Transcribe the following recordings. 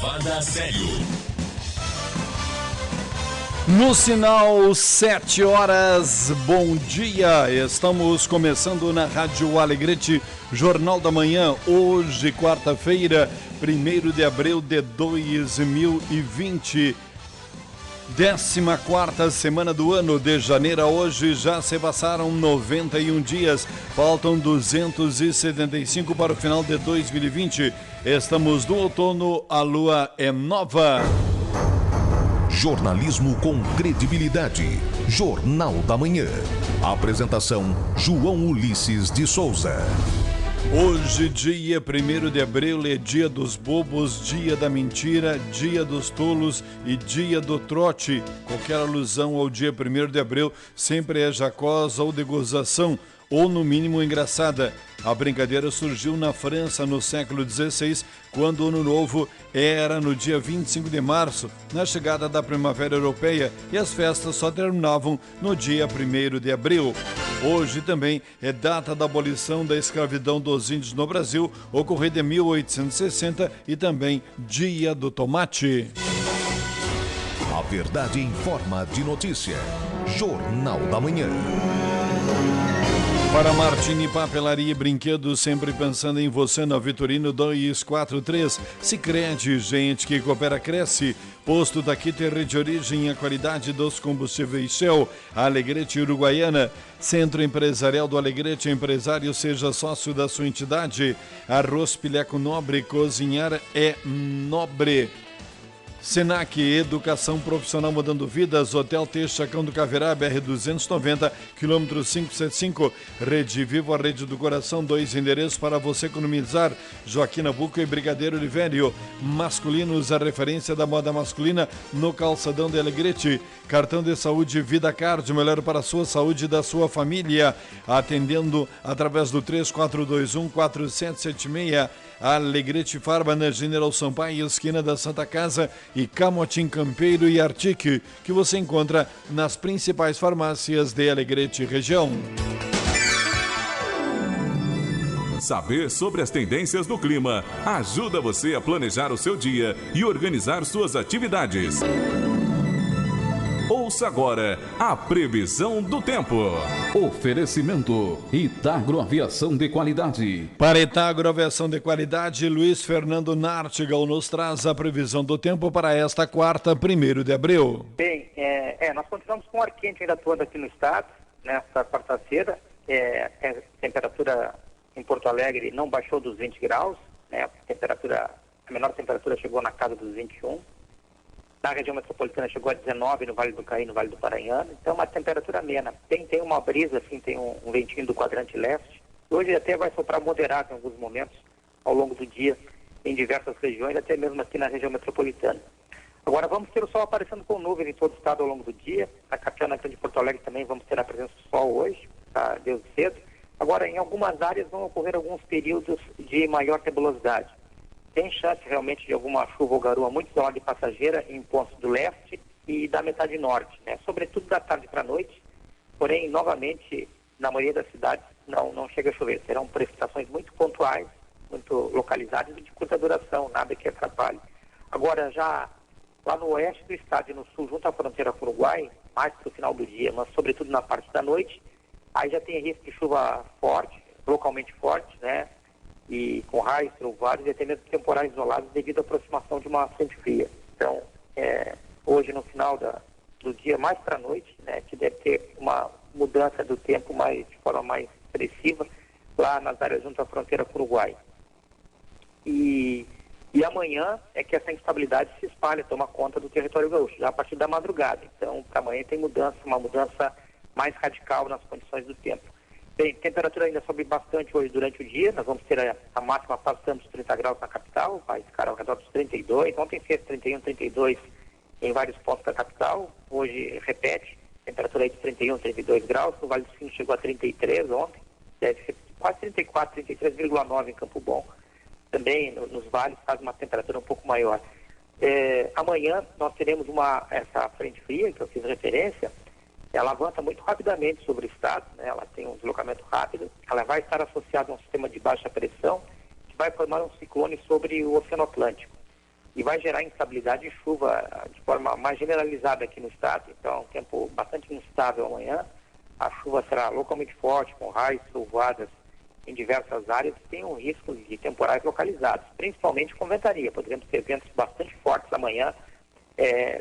Levada a sério. No sinal 7 horas, bom dia, estamos começando na Rádio Alegrete, Jornal da Manhã, hoje quarta-feira, 1º de abril de 2020, 14ª semana do ano. De janeiro a hoje já se passaram 91 dias, faltam 275 para o final de 2020, estamos no outono, a lua é nova. Jornalismo com credibilidade. Jornal da Manhã. Apresentação: João Ulisses de Souza. Hoje, dia 1º de abril, é dia dos bobos, dia da mentira, dia dos tolos e dia do trote. Qualquer alusão ao dia 1º de abril sempre é jacosa ou de gozação, ou no mínimo engraçada. A brincadeira surgiu na França no século XVI, quando o Ano Novo era no dia 25 de março, na chegada da Primavera Europeia, e as festas só terminavam no dia 1º de abril. Hoje também é data da abolição da escravidão dos índios no Brasil, ocorrida em 1860, e também Dia do Tomate. A verdade em forma de notícia. Jornal da Manhã. Para Martini Papelaria e Brinquedos, sempre pensando em você, na Vitorino 243. Sicredi, gente que coopera, cresce. Posto daqui, terra de origem, a qualidade dos combustíveis Shell. Alegrete Uruguaiana, Centro Empresarial do Alegrete, empresário, seja sócio da sua entidade. Arroz Pileco Nobre, cozinhar é nobre. Senac, educação profissional mudando vidas. Hotel T, Chacão do Caverá, BR-290, quilômetro 575. Rede Vivo, a rede do coração, 2 endereços para você economizar. Joaquim Nabuco e Brigadeiro Olivério. Masculinos, a referência da moda masculina no calçadão de Alegrete. Cartão de saúde Vida Card, melhor para a sua saúde e da sua família. Atendendo através do 3421-4776. Alegrete Farba, na General Sampaio, esquina da Santa Casa, e Camotim Campeiro e Artique, que você encontra nas principais farmácias de Alegrete região. Saber sobre as tendências do clima ajuda você a planejar o seu dia e organizar suas atividades. Ouça agora a previsão do tempo. Oferecimento Itagro Aviação de Qualidade. Para Itagro Aviação de Qualidade, Luiz Fernando Nartigal nos traz a previsão do tempo para esta quarta, 1º de abril. Bem, nós continuamos com ar quente ainda atuando aqui no estado, nesta quarta-feira. A temperatura em Porto Alegre não baixou dos 20 graus, né? A menor temperatura chegou na casa dos 21. Na região metropolitana chegou a 19 no Vale do Caí, no Vale do Paranhana, então uma temperatura amena. Tem uma brisa, assim, tem um ventinho do quadrante leste. Hoje até vai soprar moderado em alguns momentos ao longo do dia em diversas regiões, até mesmo aqui na região metropolitana. Agora vamos ter o sol aparecendo com nuvens em todo o estado ao longo do dia. Na capital, na grande Porto Alegre também vamos ter a presença do sol hoje, tá? Desde cedo. Agora, em algumas áreas vão ocorrer alguns períodos de maior nebulosidade. Tem chance realmente de alguma chuva ou garoa muito isolada e passageira em pontos do leste e da metade norte, né? Sobretudo da tarde para a noite, porém, novamente, na maioria das cidades não chega a chover. Serão precipitações muito pontuais, muito localizadas e de curta duração, nada que atrapalhe. Agora, já lá no oeste do estado e no sul, junto à fronteira com o Uruguai, mais para o final do dia, mas sobretudo na parte da noite, aí já tem risco de chuva forte, localmente forte, né? E com raios, trovoadas e até mesmo temporais isolados devido à aproximação de uma frente fria. Então, hoje no final do dia, mais para a noite, né, que deve ter uma mudança do tempo de forma mais expressiva lá nas áreas junto à fronteira com o Uruguai. E amanhã é que essa instabilidade se espalha, toma conta do território gaúcho, já a partir da madrugada. Então, para amanhã tem uma mudança mais radical nas condições do tempo. Bem, temperatura ainda sobe bastante hoje durante o dia, nós vamos ter a máxima passando dos 30 graus na capital, vai ficar ao redor dos 32, ontem fez 31, 32 em vários pontos da capital, hoje repete, temperatura aí de 31, 32 graus, no Vale do Sino chegou a 33 ontem, deve ser quase 34, 33,9 em Campo Bom, também nos vales faz uma temperatura um pouco maior. Amanhã nós teremos essa frente fria, que eu fiz referência, ela avança muito rapidamente sobre o estado, né? Ela tem um deslocamento rápido, ela vai estar associada a um sistema de baixa pressão que vai formar um ciclone sobre o Oceano Atlântico. e vai gerar instabilidade e chuva de forma mais generalizada aqui no estado. Então, tempo bastante instável amanhã. A chuva será localmente forte, com raios, trovoadas em diversas áreas. Tem um risco de temporais localizados, principalmente com ventaria. Poderemos ter ventos bastante fortes amanhã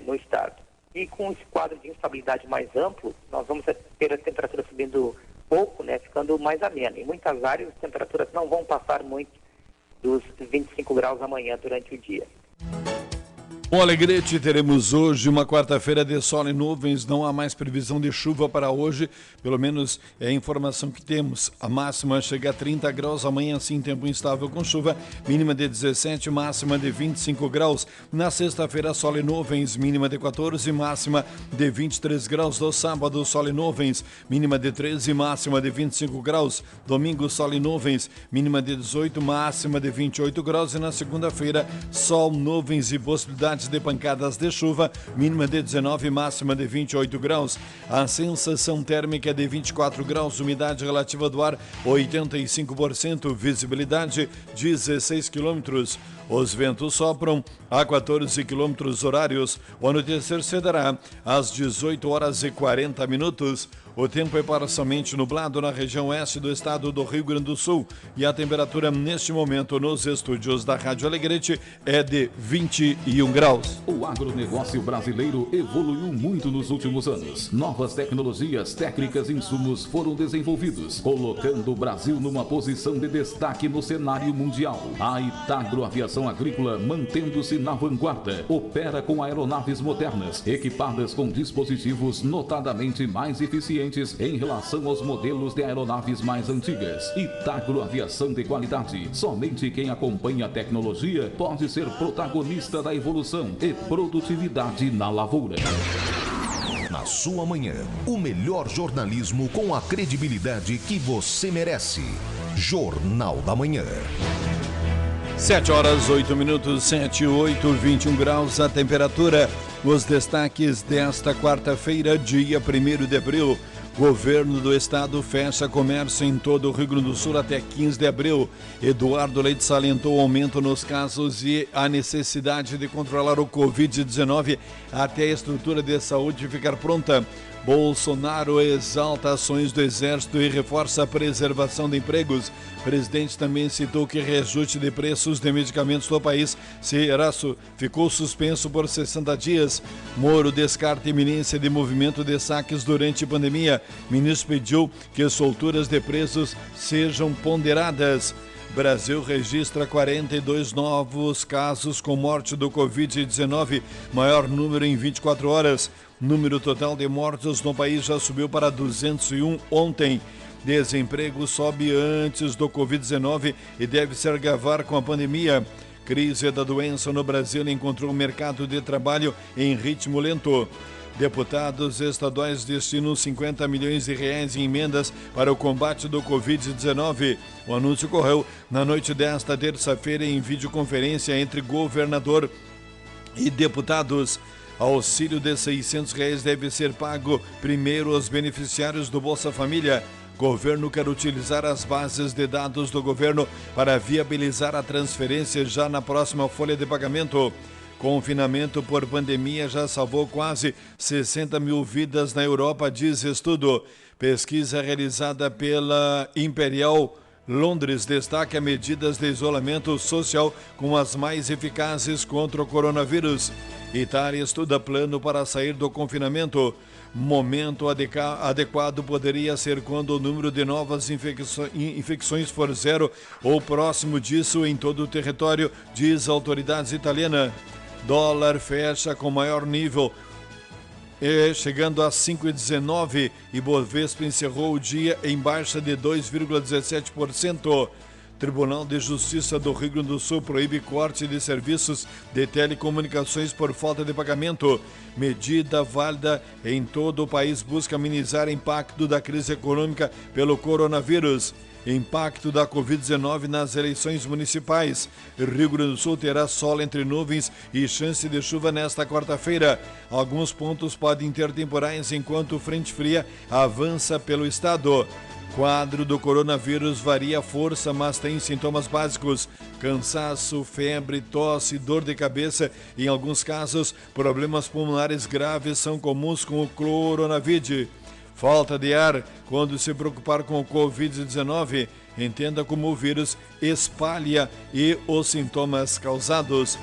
no estado. E com esse quadro de instabilidade mais amplo, nós vamos ter a temperatura subindo pouco, né, ficando mais amena. Em muitas áreas, as temperaturas não vão passar muito dos 25 graus amanhã durante o dia. Bom, Alegrete, teremos hoje uma quarta-feira de sol e nuvens, não há mais previsão de chuva para hoje, pelo menos é a informação que temos. A máxima chega a 30 graus, amanhã sim tempo instável com chuva, mínima de 17, máxima de 25 graus. Na sexta-feira, sol e nuvens, mínima de 14, máxima de 23 graus. No sábado, sol e nuvens, mínima de 13, máxima de 25 graus. Domingo, sol e nuvens, mínima de 18, máxima de 28 graus. E na segunda-feira, sol, nuvens e possibilidade de pancadas de chuva, mínima de 19, máxima de 28 graus. A sensação térmica é de 24 graus, umidade relativa do ar 85%, visibilidade 16 quilômetros. Os ventos sopram a 14 quilômetros horários. O anoitecer se dará às 18 horas e 40 minutos. O tempo é parcialmente nublado na região oeste do estado do Rio Grande do Sul e a temperatura neste momento nos estúdios da Rádio Alegrete é de 21 graus. O agronegócio brasileiro evoluiu muito nos últimos anos. Novas tecnologias, técnicas e insumos foram desenvolvidos, colocando o Brasil numa posição de destaque no cenário mundial. A Itagro Aviação Agrícola, mantendo-se na vanguarda, opera com aeronaves modernas, equipadas com dispositivos notadamente mais eficientes em relação aos modelos de aeronaves mais antigas. Itagro Aviação de qualidade. Somente quem acompanha a tecnologia pode ser protagonista da evolução e produtividade na lavoura. Na sua manhã, o melhor jornalismo com a credibilidade que você merece. Jornal da Manhã. 7 horas, 8 minutos, 7, 8, 21 graus a temperatura. Os destaques desta quarta-feira, dia 1º de abril. Governo do Estado fecha comércio em todo o Rio Grande do Sul até 15 de abril. Eduardo Leite salientou o aumento nos casos e a necessidade de controlar o Covid-19 até a estrutura de saúde ficar pronta. Bolsonaro exalta ações do Exército e reforça a preservação de empregos. O presidente também citou que reajuste de preços de medicamentos do país ficou suspenso por 60 dias. Moro descarta iminência de movimento de saques durante a pandemia. Ministro pediu que solturas de presos sejam ponderadas. Brasil registra 42 novos casos com morte do Covid-19, maior número em 24 horas. Número total de mortos no país já subiu para 201 ontem. Desemprego sobe antes do Covid-19 e deve se agravar com a pandemia. Crise da doença no Brasil encontrou o mercado de trabalho em ritmo lento. Deputados estaduais destinam 50 milhões de reais em emendas para o combate do Covid-19. O anúncio ocorreu na noite desta terça-feira em videoconferência entre governador e deputados. Auxílio de R$600 deve ser pago primeiro aos beneficiários do Bolsa Família. Governo quer utilizar as bases de dados do governo para viabilizar a transferência já na próxima folha de pagamento. Confinamento por pandemia já salvou quase 60 mil vidas na Europa, diz estudo. Pesquisa realizada pela Imperial Londres destaca medidas de isolamento social como as mais eficazes contra o coronavírus. Itália estuda plano para sair do confinamento. Momento adequado poderia ser quando o número de novas infecções for zero ou próximo disso em todo o território, diz autoridades italianas. Dólar fecha com maior nível, chegando a 5,19 e Bovespa encerrou o dia em baixa de 2,17%. Tribunal de Justiça do Rio Grande do Sul proíbe corte de serviços de telecomunicações por falta de pagamento. Medida válida em todo o país busca amenizar o impacto da crise econômica pelo coronavírus. Impacto da Covid-19 nas eleições municipais. Rio Grande do Sul terá sol entre nuvens e chance de chuva nesta quarta-feira. Alguns pontos podem ter temporais enquanto frente fria avança pelo estado. Quadro do coronavírus varia a força, mas tem sintomas básicos: cansaço, febre, tosse, dor de cabeça e, em alguns casos, problemas pulmonares graves são comuns com o coronavírus. Falta de ar. Quando se preocupar com o Covid-19, entenda como o vírus espalha e os sintomas causados.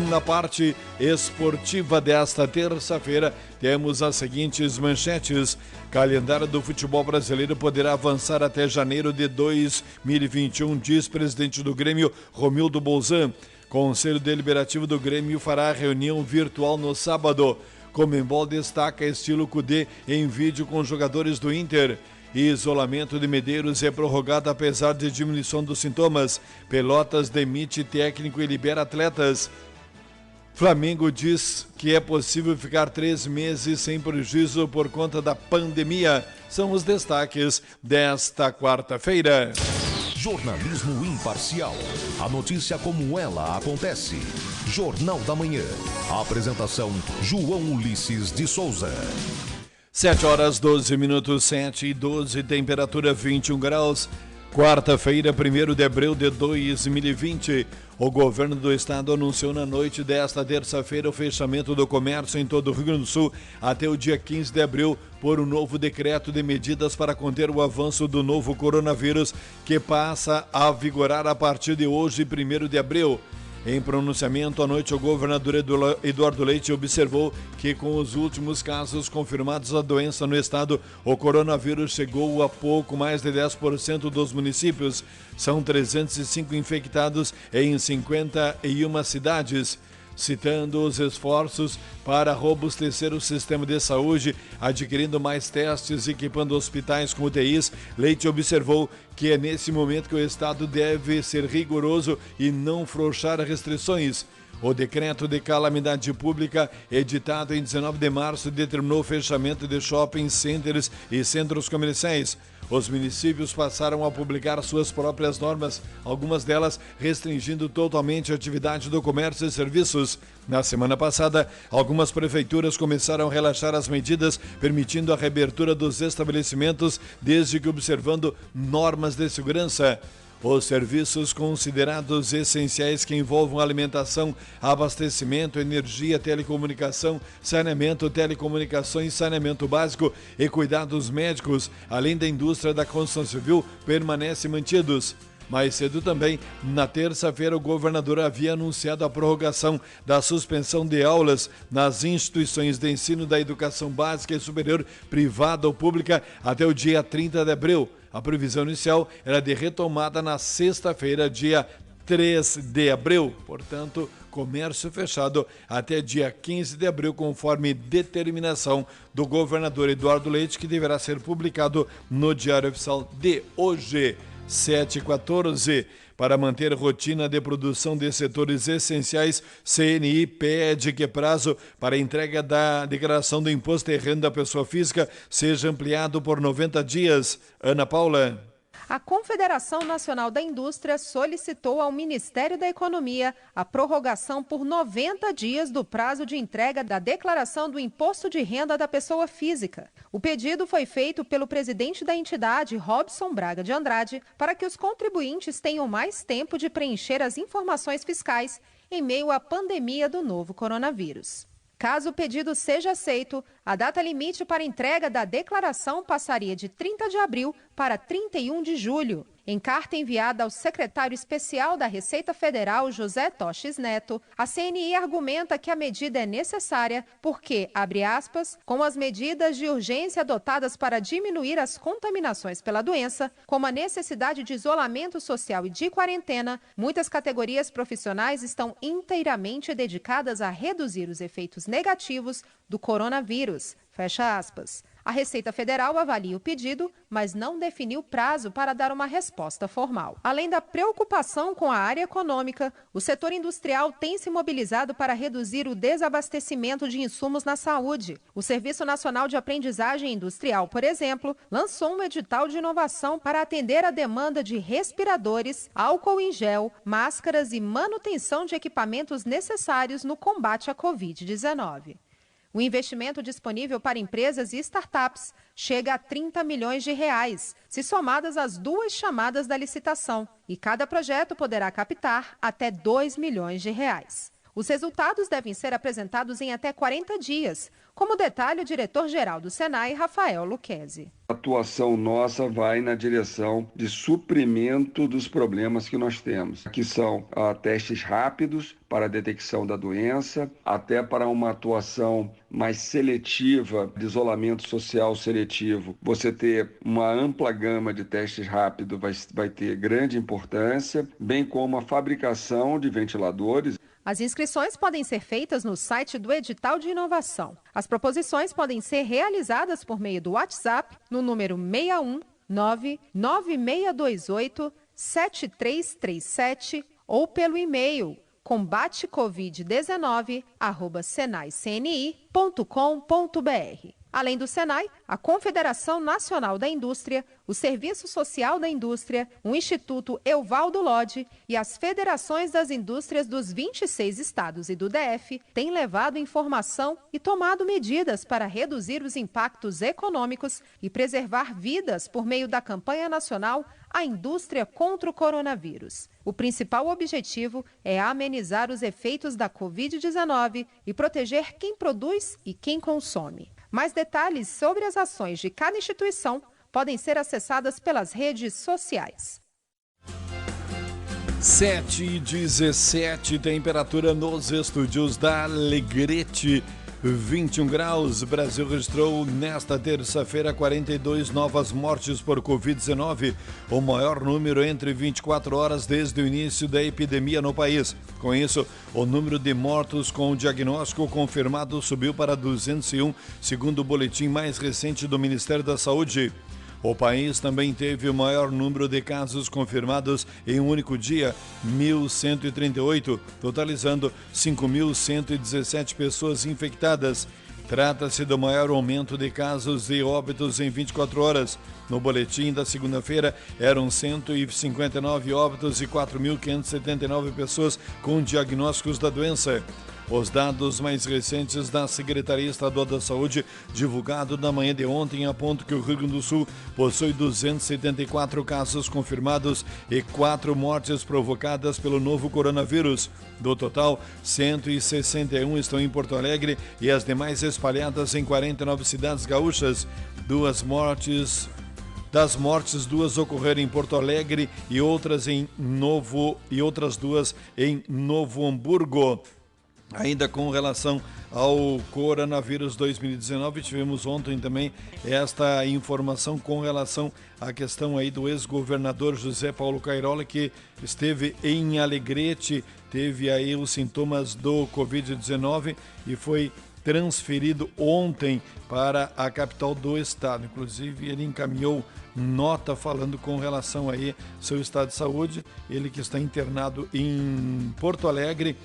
Na parte esportiva desta terça-feira, temos as seguintes manchetes. Calendário do futebol brasileiro poderá avançar até janeiro de 2021, diz presidente do Grêmio, Romildo Bolzan. Conselho Deliberativo do Grêmio fará reunião virtual no sábado. Conmebol destaca estilo Cudê em vídeo com jogadores do Inter. Isolamento de Medeiros é prorrogado apesar de diminuição dos sintomas. Pelotas demite técnico e libera atletas. Flamengo diz que é possível ficar 3 meses sem prejuízo por conta da pandemia. São os destaques desta quarta-feira. Jornalismo imparcial. A notícia como ela acontece. Jornal da Manhã. A apresentação, João Ulisses de Souza. 7h12, 7h12, temperatura 21 graus. Quarta-feira, 1º de abril de 2020. O governo do estado anunciou na noite desta terça-feira o fechamento do comércio em todo o Rio Grande do Sul até o dia 15 de abril por um novo decreto de medidas para conter o avanço do novo coronavírus, que passa a vigorar a partir de hoje, 1º de abril. Em pronunciamento à noite, o governador Eduardo Leite observou que com os últimos casos confirmados da doença no estado, o coronavírus chegou a pouco mais de 10% dos municípios. São 305 infectados em 51 cidades. Citando os esforços para robustecer o sistema de saúde, adquirindo mais testes e equipando hospitais com UTIs, Leite observou que é nesse momento que o Estado deve ser rigoroso e não afrouxar restrições. O decreto de calamidade pública, editado em 19 de março, determinou o fechamento de shopping centers e centros comerciais. Os municípios passaram a publicar suas próprias normas, algumas delas restringindo totalmente a atividade do comércio e serviços. Na semana passada, algumas prefeituras começaram a relaxar as medidas, permitindo a reabertura dos estabelecimentos, desde que observando normas de segurança. Os serviços considerados essenciais que envolvam alimentação, abastecimento, energia, telecomunicação, saneamento, telecomunicações, saneamento básico e cuidados médicos, além da indústria da construção civil, permanecem mantidos. Mais cedo também, na terça-feira, o governador havia anunciado a prorrogação da suspensão de aulas nas instituições de ensino da educação básica e superior, privada ou pública, até o dia 30 de abril. A previsão inicial era de retomada na sexta-feira, dia 3 de abril. Portanto, comércio fechado até dia 15 de abril, conforme determinação do governador Eduardo Leite, que deverá ser publicado no Diário Oficial de hoje. 7h14. Para manter rotina de produção de setores essenciais, CNI pede que prazo para entrega da declaração do Imposto de Renda da Pessoa Física seja ampliado por 90 dias. Ana Paula. A Confederação Nacional da Indústria solicitou ao Ministério da Economia a prorrogação por 90 dias do prazo de entrega da declaração do Imposto de Renda da Pessoa Física. O pedido foi feito pelo presidente da entidade, Robson Braga de Andrade, para que os contribuintes tenham mais tempo de preencher as informações fiscais em meio à pandemia do novo coronavírus. Caso o pedido seja aceito, a data limite para entrega da declaração passaria de 30 de abril para 31 de julho. Em carta enviada ao secretário especial da Receita Federal, José Toches Neto, a CNI argumenta que a medida é necessária porque, abre aspas, com as medidas de urgência adotadas para diminuir as contaminações pela doença, como a necessidade de isolamento social e de quarentena, muitas categorias profissionais estão inteiramente dedicadas a reduzir os efeitos negativos do coronavírus. Fecha aspas. A Receita Federal avalia o pedido, mas não definiu prazo para dar uma resposta formal. Além da preocupação com a área econômica, o setor industrial tem se mobilizado para reduzir o desabastecimento de insumos na saúde. O Serviço Nacional de Aprendizagem Industrial, por exemplo, lançou um edital de inovação para atender a demanda de respiradores, álcool em gel, máscaras e manutenção de equipamentos necessários no combate à Covid-19. O investimento disponível para empresas e startups chega a R$30 milhões, se somadas as 2 chamadas da licitação, e cada projeto poderá captar até R$2 milhões. Os resultados devem ser apresentados em até 40 dias, como detalha o diretor-geral do Senai, Rafael Lucchesi. A atuação nossa vai na direção de suprimento dos problemas que nós temos, que são testes rápidos para a detecção da doença, até para uma atuação mais seletiva, de isolamento social seletivo. Você ter uma ampla gama de testes rápidos vai ter grande importância, bem como a fabricação de ventiladores. As inscrições podem ser feitas no site do Edital de Inovação. As proposições podem ser realizadas por meio do WhatsApp no número 61 99628-7337 ou pelo e-mail combatecovid19@senaicni.com.br. Além do Senai, a Confederação Nacional da Indústria, o Serviço Social da Indústria, o Instituto Evaldo Lodge e as federações das indústrias dos 26 estados e do DF têm levado informação e tomado medidas para reduzir os impactos econômicos e preservar vidas por meio da campanha nacional A Indústria contra o Coronavírus. O principal objetivo é amenizar os efeitos da Covid-19 e proteger quem produz e quem consome. Mais detalhes sobre as ações de cada instituição podem ser acessadas pelas redes sociais. 7h17, temperatura nos estúdios da Alegrete, 21 graus. O Brasil registrou nesta terça-feira 42 novas mortes por Covid-19, o maior número entre 24 horas desde o início da epidemia no país. Com isso, o número de mortos com diagnóstico confirmado subiu para 201, segundo o boletim mais recente do Ministério da Saúde. O país também teve o maior número de casos confirmados em um único dia, 1.138, totalizando 5.117 pessoas infectadas. Trata-se do maior aumento de casos e óbitos em 24 horas. No boletim da segunda-feira, eram 159 óbitos e 4.579 pessoas com diagnósticos da doença. Os dados mais recentes da Secretaria Estadual da Saúde, divulgado na manhã de ontem, apontam que o Rio Grande do Sul possui 274 casos confirmados e 4 mortes provocadas pelo novo coronavírus. Do total, 161 estão em Porto Alegre e as demais espalhadas em 49 cidades gaúchas. Das mortes, 2 ocorreram em Porto Alegre e outras duas em Novo Hamburgo. Ainda com relação ao coronavírus 2019, tivemos ontem também esta informação com relação à questão aí do ex-governador José Paulo Cairoli, que esteve em Alegrete, teve aí os sintomas do Covid-19 e foi transferido ontem para a capital do estado. Inclusive, ele encaminhou nota falando com relação aí ao seu estado de saúde, ele que está internado em Porto Alegre.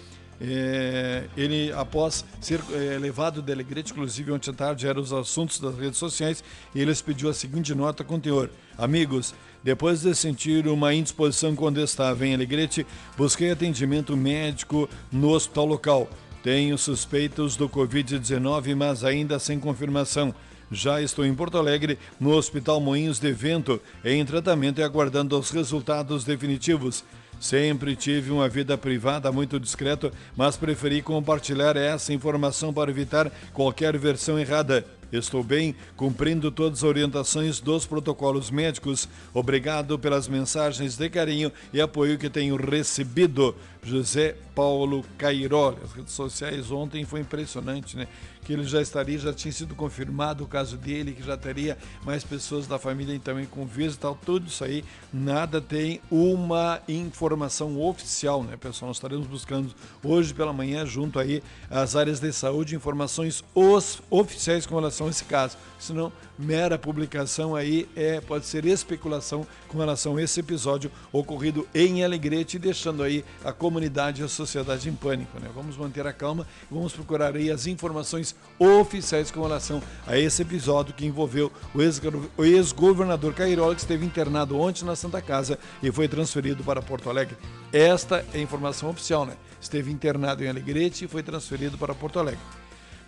Ele, após ser levado de Alegrete, inclusive ontem à tarde eram os assuntos das redes sociais, e eles pediu a seguinte nota com teor: amigos, depois de sentir uma indisposição quando estava em Alegrete, busquei atendimento médico no hospital local. Tenho suspeitos do Covid-19, mas ainda sem confirmação. Já estou em Porto Alegre, no Hospital Moinhos de Vento, em tratamento e aguardando os resultados definitivos. Sempre tive uma vida privada muito discreta, mas preferi compartilhar essa informação para evitar qualquer versão errada. Estou bem, cumprindo todas as orientações dos protocolos médicos. Obrigado pelas mensagens de carinho e apoio que tenho recebido. José Paulo Cairoli. As redes sociais ontem foi impressionante, né? Que ele já tinha sido confirmado o caso dele, que já teria mais pessoas da família também com vírus e tal, tudo isso aí, nada tem uma informação oficial, né, pessoal? Nós estaremos buscando hoje pela manhã, junto aí às áreas de saúde, informações oficiais com relação a esse caso, senão mera publicação aí pode ser especulação com relação a esse episódio ocorrido em Alegrete, deixando aí a comunidade e a sociedade em pânico, né? Vamos manter a calma e vamos procurar aí as informações oficiais com relação a esse episódio que envolveu o ex-governador Cairoli, que esteve internado ontem na Santa Casa e foi transferido para Porto Alegre. Esta é a informação oficial, né? Esteve internado em Alegrete e foi transferido para Porto Alegre.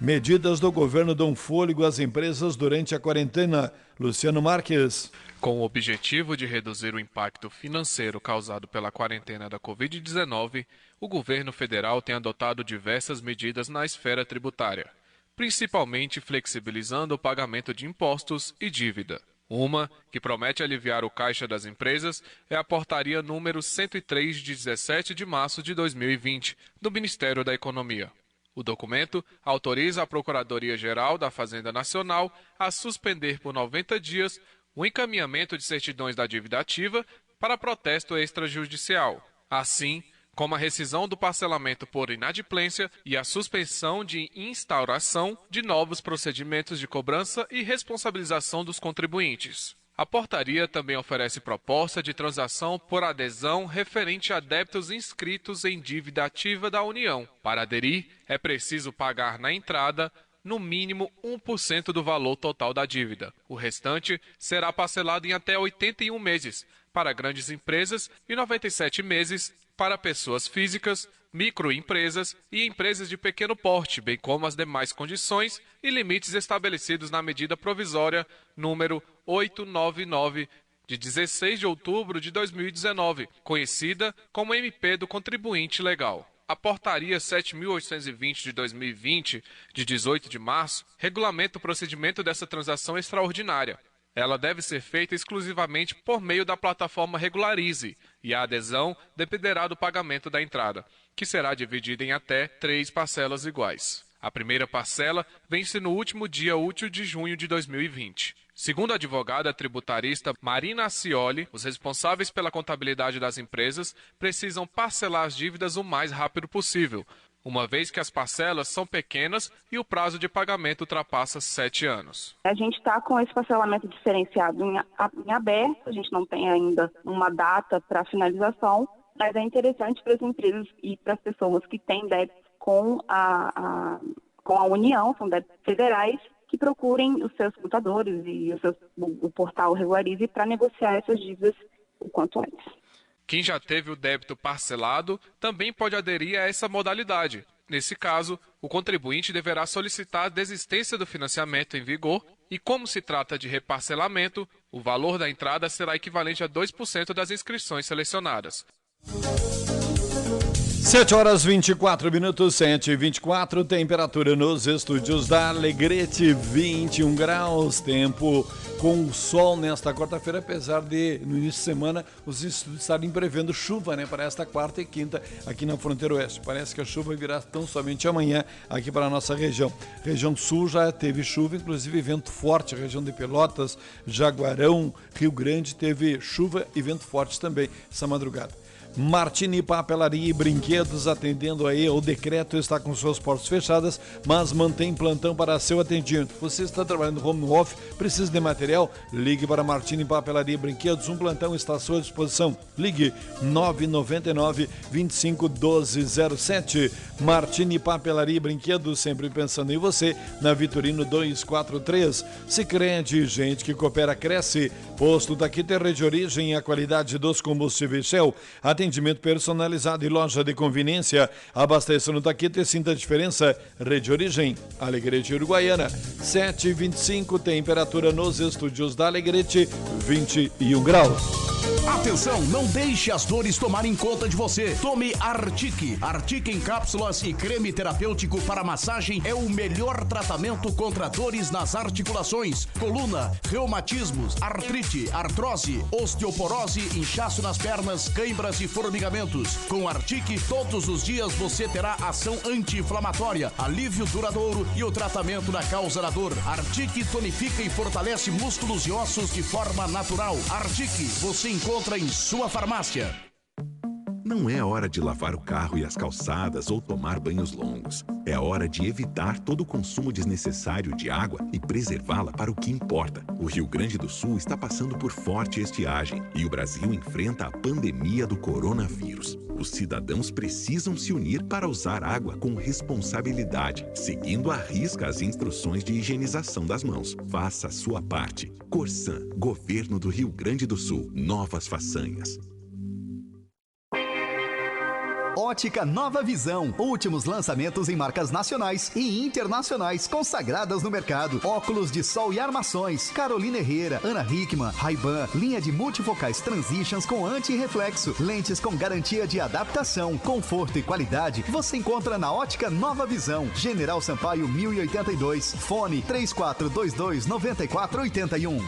Medidas do governo dão fôlego às empresas durante a quarentena. Luciano Marques. Com o objetivo de reduzir o impacto financeiro causado pela quarentena da Covid-19, o governo federal tem adotado diversas medidas na esfera tributária, principalmente flexibilizando o pagamento de impostos e dívida. Uma, que promete aliviar o caixa das empresas, é a portaria número 103 de 17 de março de 2020, do Ministério da Economia. O documento autoriza a Procuradoria-Geral da Fazenda Nacional a suspender por 90 dias o encaminhamento de certidões da dívida ativa para protesto extrajudicial, assim como a rescisão do parcelamento por inadimplência e a suspensão de instauração de novos procedimentos de cobrança e responsabilização dos contribuintes. A portaria também oferece proposta de transação por adesão referente a débitos inscritos em dívida ativa da União. Para aderir, é preciso pagar na entrada no mínimo 1% do valor total da dívida. O restante será parcelado em até 81 meses para grandes empresas e 97 meses para pessoas físicas, microempresas e empresas de pequeno porte, bem como as demais condições e limites estabelecidos na medida provisória número 899 de 16 de outubro de 2019, conhecida como MP do Contribuinte Legal. A Portaria 7.820 de 2020, de 18 de março, regulamenta o procedimento dessa transação extraordinária. Ela deve ser feita exclusivamente por meio da plataforma Regularize e a adesão dependerá do pagamento da entrada, que será dividida em até 3 parcelas iguais. A primeira parcela vence no último dia útil de junho de 2020. Segundo a advogada tributarista Marina Ascioli, os responsáveis pela contabilidade das empresas precisam parcelar as dívidas o mais rápido possível, uma vez que as parcelas são pequenas e o prazo de pagamento ultrapassa 7 anos. A gente está com esse parcelamento diferenciado em aberto, a gente não tem ainda uma data para finalização, mas é interessante para as empresas e para as pessoas que têm débitos com a União, são débitos federais, que procurem os seus computadores e o portal Regularize para negociar essas dívidas o quanto antes. Quem já teve o débito parcelado também pode aderir a essa modalidade. Nesse caso, o contribuinte deverá solicitar a desistência do financiamento em vigor e, como se trata de reparcelamento, o valor da entrada será equivalente a 2% das inscrições selecionadas. 7 horas 24 minutos, 7h24, temperatura nos estúdios da Alegrete, 21 graus, tempo com sol nesta quarta-feira, apesar de, no início de semana, os estúdios estarem prevendo chuva, né, para esta quarta e quinta aqui na fronteira oeste. Parece que a chuva virá tão somente amanhã aqui para a nossa região. Região sul já teve chuva, inclusive vento forte, região de Pelotas, Jaguarão, Rio Grande teve chuva e vento forte também essa madrugada. Martini Papelaria e Brinquedos, atendendo aí, o decreto está com suas portas fechadas, mas mantém plantão para seu atendimento. Você está trabalhando home office, precisa de material? Ligue para Martini Papelaria e Brinquedos, um plantão está à sua disposição. Ligue 999 25 12 07. Martini Papelaria e Brinquedos, sempre pensando em você, na Vitorino 243. Sicredi, gente que coopera, cresce. Posto Taquite, rede de origem e a qualidade dos combustíveis Shell. Atendimento personalizado e loja de conveniência. Abasteça no Taquite e sinta a diferença. Rede de origem, Alegrete Uruguaiana. 7h25, temperatura nos estúdios da Alegrete, 21 graus. Atenção, não deixe as dores tomarem conta de você. Tome Artic. Artic em cápsulas e creme terapêutico para massagem é o melhor tratamento contra dores nas articulações, coluna, reumatismos, artrite, artrose, osteoporose, inchaço nas pernas, câimbras e formigamentos. Com Artic, todos os dias você terá ação anti-inflamatória, alívio duradouro e o tratamento da causa da dor. Artic tonifica e fortalece músculos e ossos de forma natural. Artic, você encontra em sua farmácia. Não é hora de lavar o carro e as calçadas ou tomar banhos longos. É hora de evitar todo o consumo desnecessário de água e preservá-la para o que importa. O Rio Grande do Sul está passando por forte estiagem e o Brasil enfrenta a pandemia do coronavírus. Os cidadãos precisam se unir para usar água com responsabilidade, seguindo à risca as instruções de higienização das mãos. Faça a sua parte. Corsan, Governo do Rio Grande do Sul. Novas façanhas. Ótica Nova Visão. Últimos lançamentos em marcas nacionais e internacionais consagradas no mercado. Óculos de sol e armações. Carolina Herrera, Ana Hickman, Ray-Ban. Linha de multifocais Transitions com anti-reflexo. Lentes com garantia de adaptação, conforto e qualidade. Você encontra na Ótica Nova Visão. General Sampaio 1082. Fone 3422-9481.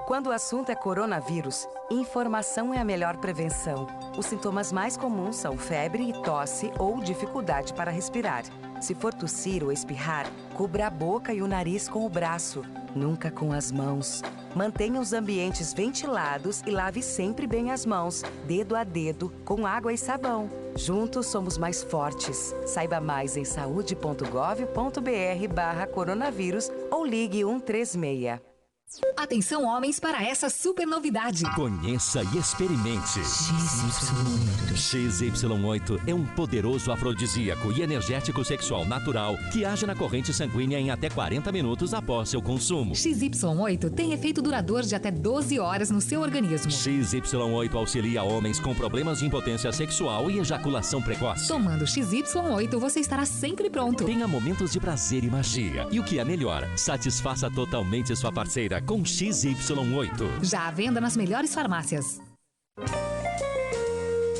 Quando o assunto é coronavírus, informação é a melhor prevenção. Os sintomas mais comuns são febre e tosse ou dificuldade para respirar. Se for tossir ou espirrar, cubra a boca e o nariz com o braço, nunca com as mãos. Mantenha os ambientes ventilados e lave sempre bem as mãos, dedo a dedo, com água e sabão. Juntos somos mais fortes. Saiba mais em saude.gov.br/coronavírus ou ligue 136. Atenção, homens, para essa super novidade. Conheça e experimente. XY8 é um poderoso afrodisíaco e energético sexual natural que age na corrente sanguínea em até 40 minutos após seu consumo. XY8 tem efeito duradouro de até 12 horas no seu organismo. XY8 auxilia homens com problemas de impotência sexual e ejaculação precoce. Tomando XY8, você estará sempre pronto. Tenha momentos de prazer e magia. E o que é melhor, satisfaça totalmente sua parceira com XY8. Já à venda nas melhores farmácias.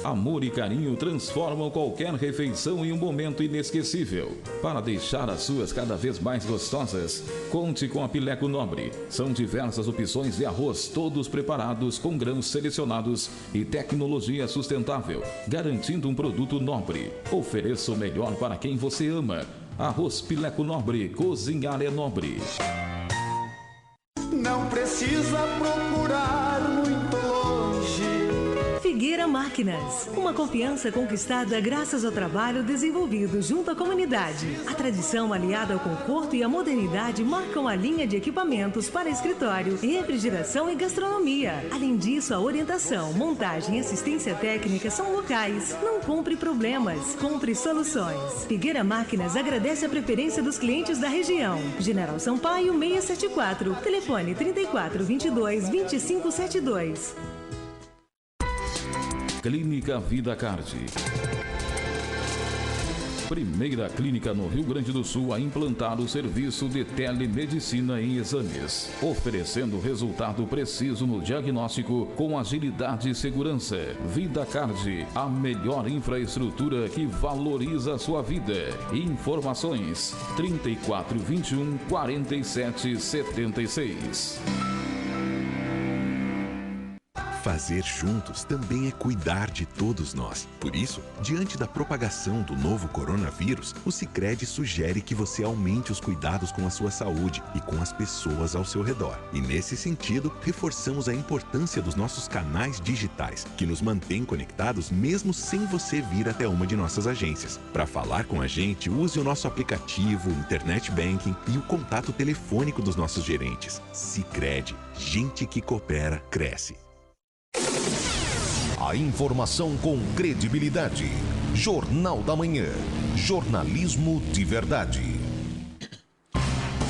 Amor e carinho transformam qualquer refeição em um momento inesquecível. Para deixar as suas cada vez mais gostosas, conte com a Pileco Nobre. São diversas opções de arroz, todos preparados com grãos selecionados e tecnologia sustentável, garantindo um produto nobre. Ofereça o melhor para quem você ama. Arroz Pileco Nobre, cozinhar é nobre. Não precisa procurar muito longe. Figueira Máquinas, uma confiança conquistada graças ao trabalho desenvolvido junto à comunidade. A tradição aliada ao conforto e à modernidade marcam a linha de equipamentos para escritório, refrigeração e gastronomia. Além disso, a orientação, montagem e assistência técnica são locais. Não compre problemas, compre soluções. Figueira Máquinas agradece a preferência dos clientes da região. General Sampaio 674, telefone 3422-2572. Clínica Vida Card. Primeira clínica no Rio Grande do Sul a implantar o serviço de telemedicina em exames, oferecendo resultado preciso no diagnóstico com agilidade e segurança. Vida Card, a melhor infraestrutura que valoriza a sua vida. Informações 3421 4776. Fazer juntos também é cuidar de todos nós. Por isso, diante da propagação do novo coronavírus, o Sicredi sugere que você aumente os cuidados com a sua saúde e com as pessoas ao seu redor. E nesse sentido, reforçamos a importância dos nossos canais digitais, que nos mantêm conectados mesmo sem você vir até uma de nossas agências. Para falar com a gente, use o nosso aplicativo, Internet Banking e o contato telefônico dos nossos gerentes. Sicredi, gente que coopera, cresce. A informação com credibilidade. Jornal da Manhã. Jornalismo de verdade.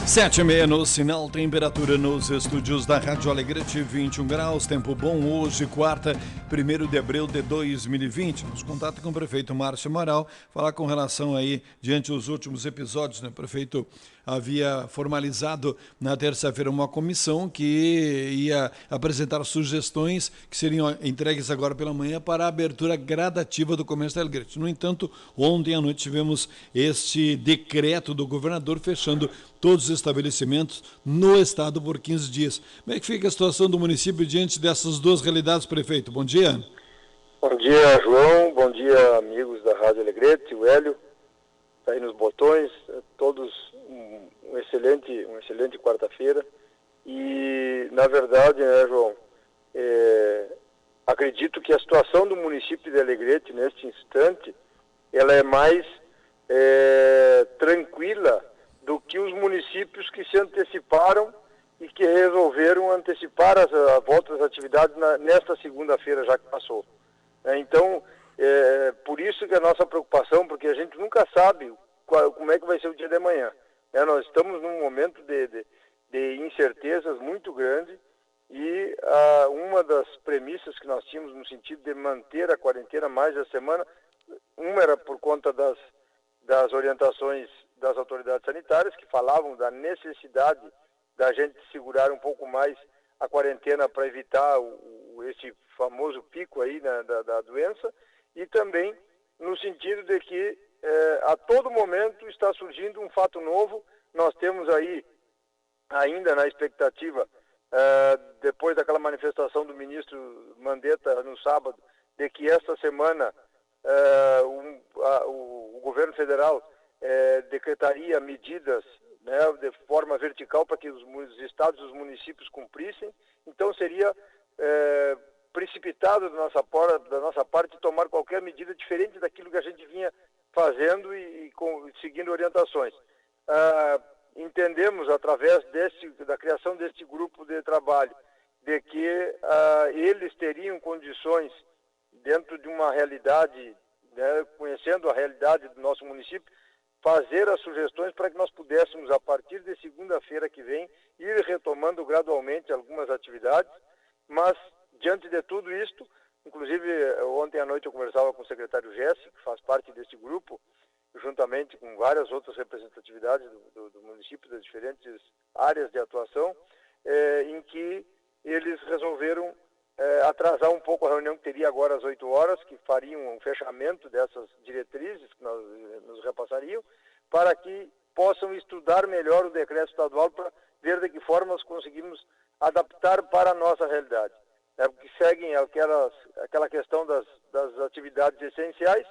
7h30 no sinal, temperatura nos estúdios da Rádio Alegrete, 21 graus, tempo bom hoje, quarta, 1º de abril de 2020. Nos contato com o prefeito Márcio Amaral, falar com relação aí, diante dos últimos episódios, né? O prefeito havia formalizado na terça-feira uma comissão que ia apresentar sugestões que seriam entregues agora pela manhã para a abertura gradativa do comércio da Alegrete. No entanto, ontem à noite tivemos este decreto do governador fechando todos os estabelecimentos no estado por 15 dias. Como é que fica a situação do município diante dessas duas realidades, prefeito? Bom dia. Bom dia, João. Bom dia, amigos da Rádio Alegrete, o Hélio, está aí nos botões, todos uma excelente quarta-feira. E, na verdade, né, João, acredito que a situação do município de Alegrete, neste instante, ela é mais tranquila do que os municípios que se anteciparam e que resolveram antecipar a volta das atividades nesta segunda-feira, já que passou. Então, por isso que a nossa preocupação, porque a gente nunca sabe como é que vai ser o dia de amanhã. Nós estamos num momento de incertezas muito grande E uma das premissas que nós tínhamos no sentido de manter a quarentena mais essa semana, uma era por conta das orientações das autoridades sanitárias, que falavam da necessidade da gente segurar um pouco mais a quarentena para evitar esse famoso pico aí, né, da doença, e também no sentido de que a todo momento está surgindo um fato novo. Nós temos aí, ainda na expectativa, depois daquela manifestação do ministro Mandetta no sábado, de que esta semana o governo federal decretaria medidas, né, de forma vertical para que os estados e os municípios cumprissem. Então seria precipitado da nossa parte tomar qualquer medida diferente daquilo que a gente vinha fazendo e seguindo orientações. Entendemos, através da criação deste grupo de trabalho, de que eles teriam condições, dentro de uma realidade, né, conhecendo a realidade do nosso município, fazer as sugestões para que nós pudéssemos, a partir de segunda-feira que vem, ir retomando gradualmente algumas atividades, mas, diante de tudo isto, inclusive ontem à noite eu conversava com o secretário Jesse, que faz parte deste grupo, juntamente com várias outras representatividades do município, das diferentes áreas de atuação, em que eles resolveram atrasar um pouco a reunião que teria agora às 8 horas, que fariam um fechamento dessas diretrizes que nos repassariam, para que possam estudar melhor o decreto estadual para ver de que forma nós conseguimos adaptar para a nossa realidade. Porque seguem aquela questão das atividades essenciais,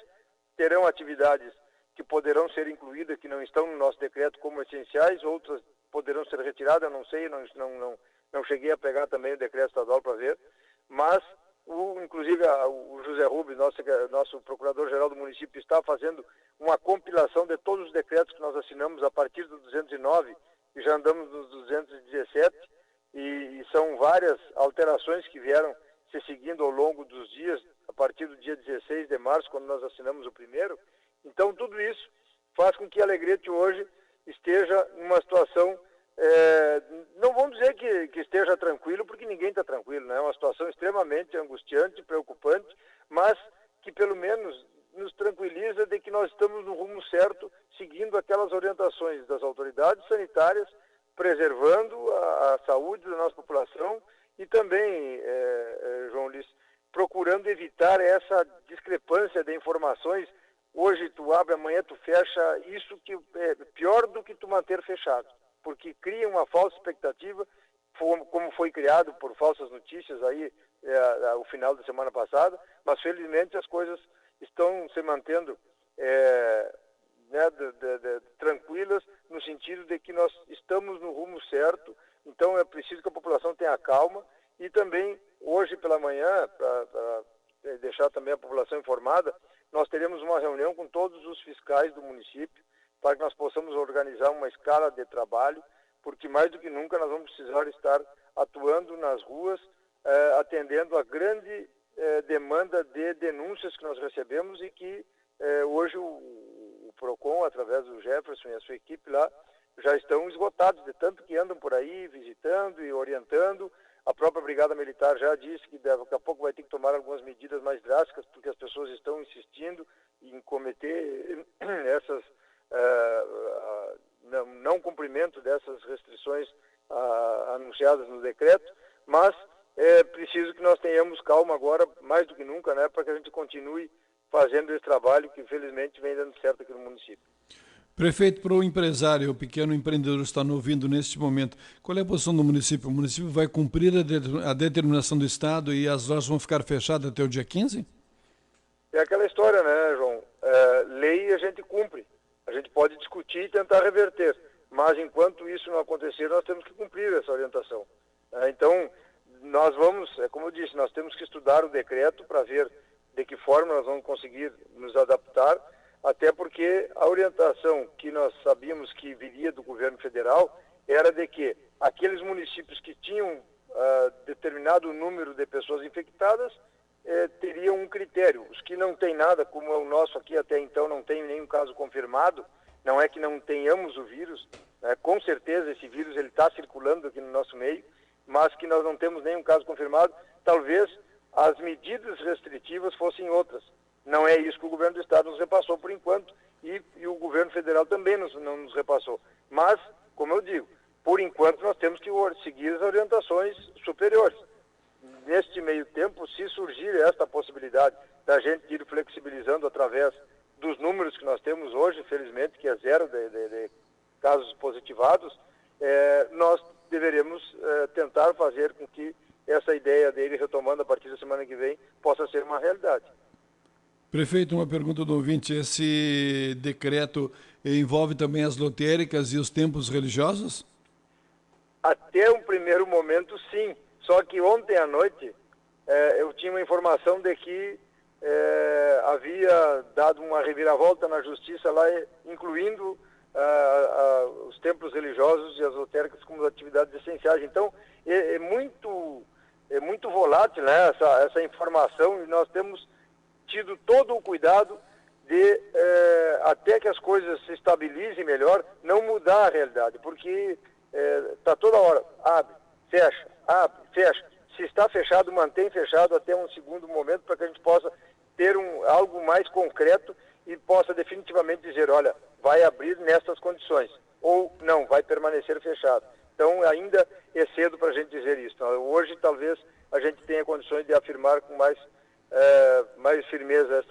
terão atividades que poderão ser incluídas, que não estão no nosso decreto como essenciais, outras poderão ser retiradas, eu não sei, não cheguei a pegar também o decreto estadual para ver, mas inclusive o José Rubens, nosso procurador-geral do município, está fazendo uma compilação de todos os decretos que nós assinamos a partir do 209, e já andamos nos 217, e são várias alterações que vieram se seguindo ao longo dos dias, a partir do dia 16 de março, quando nós assinamos o primeiro. Então, tudo isso faz com que Alegrete hoje esteja numa situação, não vamos dizer que esteja tranquilo, porque ninguém está tranquilo, né? É uma situação extremamente angustiante, preocupante, mas que pelo menos nos tranquiliza de que nós estamos no rumo certo, seguindo aquelas orientações das autoridades sanitárias, preservando a saúde da nossa população e também, João Ulisses, procurando evitar essa discrepância de informações. Hoje tu abre, amanhã tu fecha, isso que é pior do que tu manter fechado, porque cria uma falsa expectativa, como foi criado por falsas notícias aí o final da semana passada, mas felizmente as coisas estão se mantendo tranquilas, no sentido de que nós estamos no rumo certo. Então é preciso que a população tenha calma, e também hoje pela manhã, para deixar também a população informada, nós teremos uma reunião com todos os fiscais do município para que nós possamos organizar uma escala de trabalho, porque mais do que nunca nós vamos precisar estar atuando nas ruas, atendendo a grande demanda de denúncias que nós recebemos e que hoje o PROCON, através do Jefferson e a sua equipe lá, já estão esgotados, de tanto que andam por aí visitando e orientando. A própria Brigada Militar já disse que daqui a pouco vai ter que tomar algumas medidas mais drásticas, porque as pessoas estão insistindo em cometer essas não cumprimento dessas restrições anunciadas no decreto, mas é preciso que nós tenhamos calma agora, mais do que nunca, né, para que a gente continue fazendo esse trabalho que felizmente vem dando certo aqui no município. Prefeito, para o empresário, o pequeno empreendedor está nos ouvindo neste momento, qual é a posição do município? O município vai cumprir a determinação do Estado e as lojas vão ficar fechadas até o dia 15? É aquela história, né, João? Lei a gente cumpre. A gente pode discutir e tentar reverter, mas enquanto isso não acontecer, nós temos que cumprir essa orientação. Então, nós vamos, como eu disse, nós temos que estudar o decreto para ver de que forma nós vamos conseguir nos adaptar, até porque a orientação que nós sabíamos que viria do governo federal era de que aqueles municípios que tinham determinado número de pessoas infectadas teriam um critério. Os que não têm nada, como é o nosso aqui até então, não tem nenhum caso confirmado, não é que não tenhamos o vírus, com certeza esse vírus está circulando aqui no nosso meio, mas que nós não temos nenhum caso confirmado, talvez as medidas restritivas fossem outras. Não é isso que o governo do estado nos repassou por enquanto e o governo federal também não nos repassou. Mas, como eu digo, por enquanto nós temos que seguir as orientações superiores. Neste meio tempo, se surgir esta possibilidade da gente ir flexibilizando através dos números que nós temos hoje, felizmente, que é zero de casos positivados, nós deveremos tentar fazer com que essa ideia dele, retomando a partir da semana que vem, possa ser uma realidade. Prefeito, uma pergunta do ouvinte. Esse decreto envolve também as lotéricas e os templos religiosos? Até um primeiro momento, sim. Só que ontem à noite eu tinha uma informação de que havia dado uma reviravolta na justiça lá, incluindo os templos religiosos e as lotéricas como atividades essenciais. Então, é muito volátil, né, essa informação, e nós temos tido todo o cuidado de, até que as coisas se estabilizem melhor, não mudar a realidade, porque está toda hora, abre, fecha. Se está fechado, mantém fechado até um segundo momento para que a gente possa ter algo mais concreto e possa definitivamente dizer, olha, vai abrir nestas condições, ou não, vai permanecer fechado. Então, ainda é cedo para a gente dizer isso. Hoje, talvez, a gente tenha condições de afirmar com mais firmeza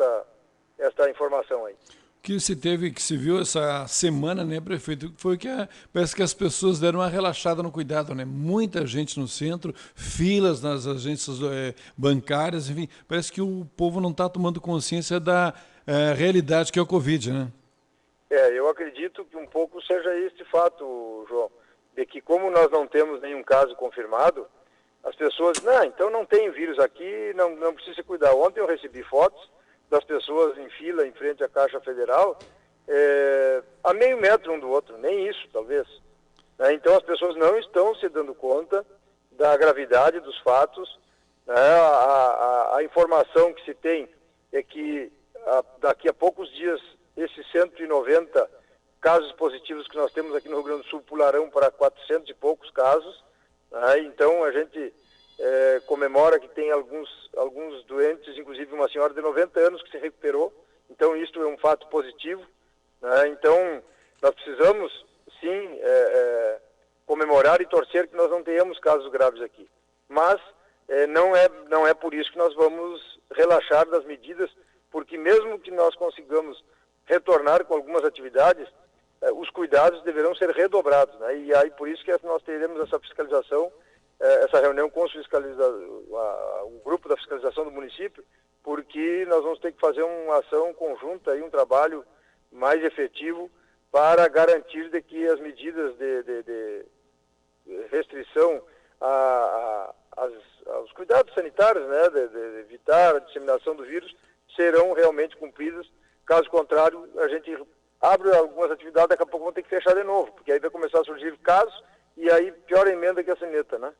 esta informação aí. Que se viu essa semana, né, prefeito, foi que parece que as pessoas deram uma relaxada no cuidado, né? Muita gente no centro, filas nas agências bancárias, enfim, parece que o povo não está tomando consciência da realidade que é o Covid, né? Eu acredito que um pouco seja este fato, João, de que como nós não temos nenhum caso confirmado, as pessoas, então não tem vírus aqui, não precisa se cuidar. Ontem eu recebi fotos das pessoas em fila em frente à Caixa Federal, a meio metro um do outro, nem isso, talvez. Então as pessoas não estão se dando conta da gravidade dos fatos. A informação que se tem é que daqui a poucos dias esses 190 casos positivos que nós temos aqui no Rio Grande do Sul pularão para 400 e poucos casos. Então a gente comemora que tem alguns doentes, inclusive uma senhora de 90 anos que se recuperou. Então isso é um fato positivo. Então nós precisamos sim comemorar e torcer que nós não tenhamos casos graves aqui. Mas não é por isso que nós vamos relaxar das medidas, porque mesmo que nós consigamos retornar com algumas atividades, os cuidados deverão ser redobrados, né? E aí por isso que nós teremos essa fiscalização, essa reunião com o grupo da fiscalização do município, porque nós vamos ter que fazer uma ação conjunta e um trabalho mais efetivo para garantir de que as medidas de restrição aos cuidados sanitários, né, de evitar a disseminação do vírus, serão realmente cumpridas. Caso contrário, a gente abre algumas atividades, daqui a pouco vão ter que fechar de novo, porque aí vai começar a surgir casos, e aí pior emenda que a sineta, né?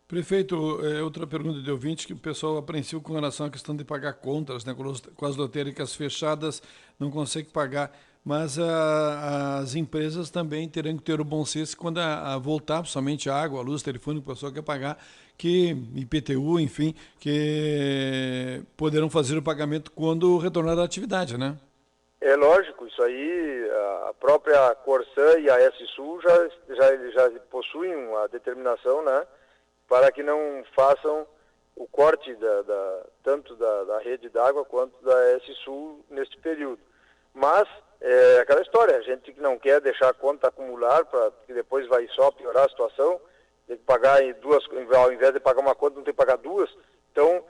Prefeito, outra pergunta de ouvinte, que o pessoal apreensivo com relação à questão de pagar contas, né, com as lotéricas fechadas, não consegue pagar, mas as empresas também terão que ter o bom senso quando voltar somente a água, a luz, telefone, que o pessoal quer pagar, que IPTU, enfim, que poderão fazer o pagamento quando retornar à atividade, né? É lógico, isso aí, a própria Corsã e a SSU já possuem uma determinação, né, para que não façam o corte tanto da rede d'água quanto da SSU neste período. Mas é aquela história, a gente que não quer deixar a conta acumular, porque depois vai só piorar a situação, tem que pagar em duas, ao invés de pagar uma conta, não tem que pagar duas. Então,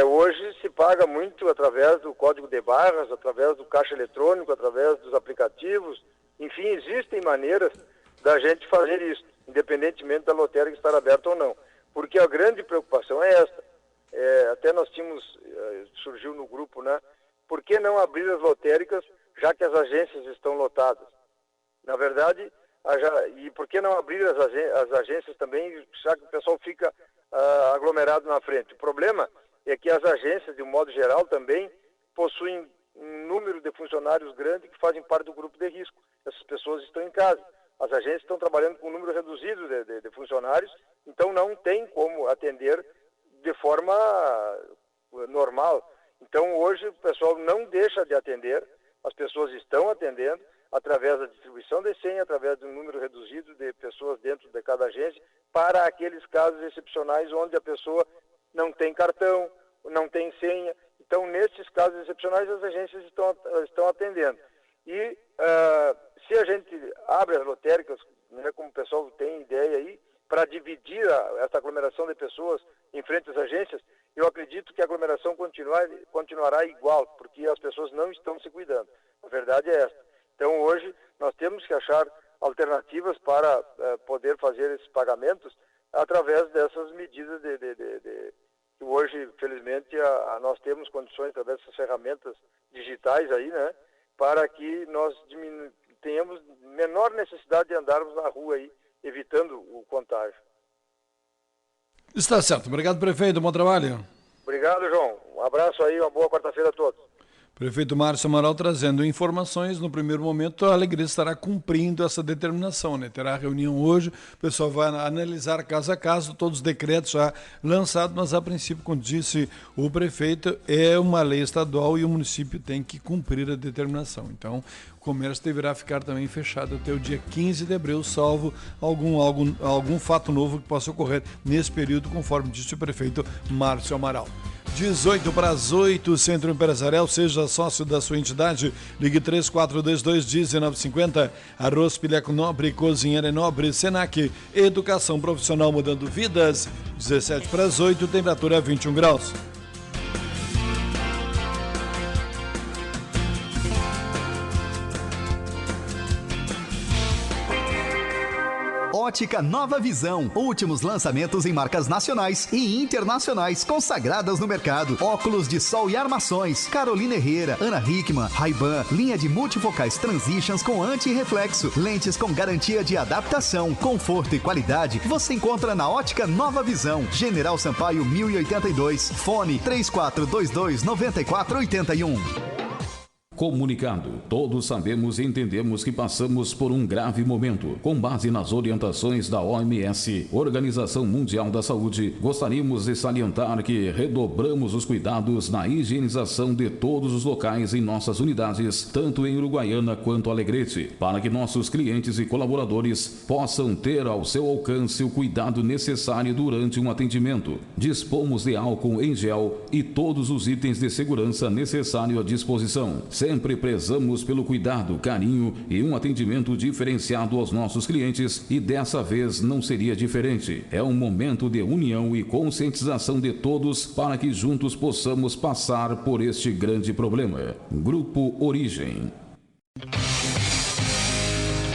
hoje se paga muito através do código de barras, através do caixa eletrônico, através dos aplicativos. Enfim, existem maneiras da gente fazer isso, independentemente da lotérica estar aberta ou não. Porque a grande preocupação é esta. Até nós surgiu no grupo, né? Por que não abrir as lotéricas, já que as agências estão lotadas? Na verdade, e por que não abrir as agências também, já que o pessoal fica aglomerado na frente? O problema é que as agências, de um modo geral, também possuem um número de funcionários grande que fazem parte do grupo de risco. Essas pessoas estão em casa. As agências estão trabalhando com um número reduzido de funcionários, então não tem como atender de forma normal. Então hoje o pessoal não deixa de atender, as pessoas estão atendendo através da distribuição de senha, através de um número reduzido de pessoas dentro de cada agência, para aqueles casos excepcionais onde a pessoa não tem cartão, não tem senha. Então, nesses casos excepcionais, as agências estão atendendo. E se a gente abre as lotéricas, né, como o pessoal tem ideia aí, para dividir essa aglomeração de pessoas em frente às agências, eu acredito que a aglomeração continuará igual, porque as pessoas não estão se cuidando. A verdade é esta. Então, hoje, nós temos que achar alternativas para poder fazer esses pagamentos através dessas medidas que hoje, felizmente, nós temos condições, através dessas ferramentas digitais aí, né, para que nós tenhamos menor necessidade de andarmos na rua aí, evitando o contágio. Está certo. Obrigado, prefeito. Bom trabalho. Obrigado, João. Um abraço aí, uma boa quarta-feira a todos. Prefeito Márcio Amaral trazendo informações. No primeiro momento, a Alegrete estará cumprindo essa determinação, né? Terá reunião hoje, o pessoal vai analisar caso a caso, todos os decretos já lançados, mas a princípio, como disse o prefeito, é uma lei estadual e o município tem que cumprir a determinação. Então, o comércio deverá ficar também fechado até o dia 15 de abril, salvo algum fato novo que possa ocorrer nesse período, conforme disse o prefeito Márcio Amaral. 7:18, Centro Empresarial, seja sócio da sua entidade, ligue 3422-1950, Arroz Pileco Nobre, Cozinheira Nobre, Senac, Educação Profissional Mudando Vidas, 17:8, temperatura 21 graus. Ótica Nova Visão. Últimos lançamentos em marcas nacionais e internacionais consagradas no mercado. Óculos de sol e armações. Carolina Herrera, Ana Hickman, Ray-Ban, linha de multifocais Transitions com anti-reflexo. Lentes com garantia de adaptação, conforto e qualidade. Você encontra na Ótica Nova Visão. General Sampaio 1082. Fone 3422-9481. Comunicado. Todos sabemos e entendemos que passamos por um grave momento. Com base nas orientações da OMS, Organização Mundial da Saúde, gostaríamos de salientar que redobramos os cuidados na higienização de todos os locais em nossas unidades, tanto em Uruguaiana quanto Alegrete, para que nossos clientes e colaboradores possam ter ao seu alcance o cuidado necessário durante um atendimento. Dispomos de álcool em gel e todos os itens de segurança necessários à disposição. Sempre prezamos pelo cuidado, carinho e um atendimento diferenciado aos nossos clientes e dessa vez não seria diferente. É um momento de união e conscientização de todos para que juntos possamos passar por este grande problema. Grupo Origem.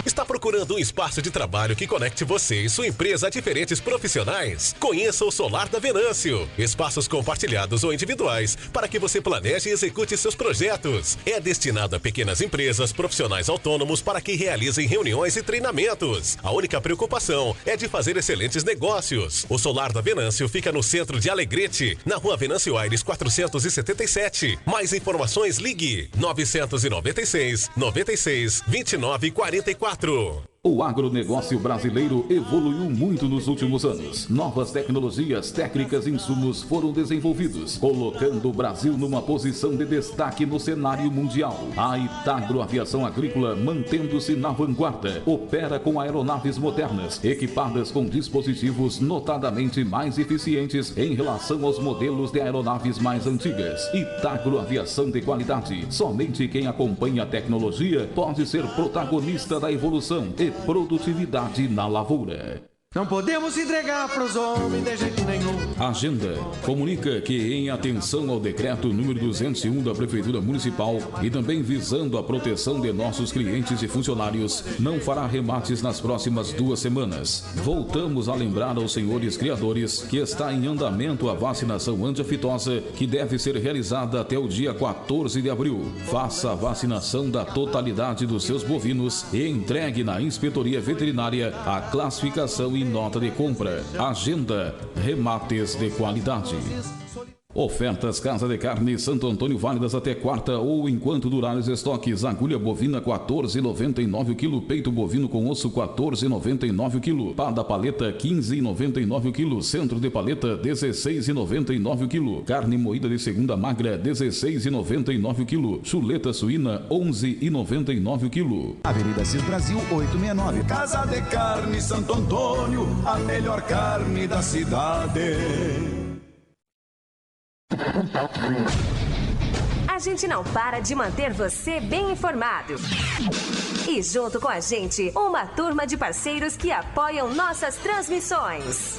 Está procurando um espaço de trabalho que conecte você e sua empresa a diferentes profissionais? Conheça o Solar da Venâncio. Espaços compartilhados ou individuais para que você planeje e execute seus projetos. É destinado a pequenas empresas, profissionais autônomos para que realizem reuniões e treinamentos. A única preocupação é de fazer excelentes negócios. O Solar da Venâncio fica no centro de Alegrete, na rua Venâncio Aires 477. Mais informações, ligue 996 96 29 44. O agronegócio brasileiro evoluiu muito nos últimos anos. Novas tecnologias, técnicas e insumos foram desenvolvidos, colocando o Brasil numa posição de destaque no cenário mundial. A Itagro Aviação Agrícola, mantendo-se na vanguarda, opera com aeronaves modernas, equipadas com dispositivos notadamente mais eficientes em relação aos modelos de aeronaves mais antigas. Itagro Aviação de qualidade. Somente quem acompanha a tecnologia pode ser protagonista da evolução e produtividade na lavoura. Não podemos entregar para os homens de jeito nenhum. Agenda comunica que, em atenção ao decreto número 201 da Prefeitura Municipal e também visando a proteção de nossos clientes e funcionários, não fará remates nas próximas 2 semanas. Voltamos a lembrar aos senhores criadores que está em andamento a vacinação anti-aftosa, que deve ser realizada até o dia 14 de abril. Faça a vacinação da totalidade dos seus bovinos e entregue na Inspetoria Veterinária a classificação e nota de compra. Agenda, remates de qualidade. Ofertas Casa de Carne Santo Antônio válidas até quarta ou enquanto durar os estoques. Agulha bovina 14,99 o quilo. Peito bovino com osso 14,99 o quilo. Pá da paleta 15,99 o quilo. Centro de paleta 16,99 o quilo. Carne moída de segunda magra 16,99 o quilo. Chuleta suína 11,99 o quilo. Avenida Cis Brasil 869. Casa de Carne Santo Antônio, a melhor carne da cidade. A gente não para de manter você bem informado. E junto com a gente, uma turma de parceiros que apoiam nossas transmissões.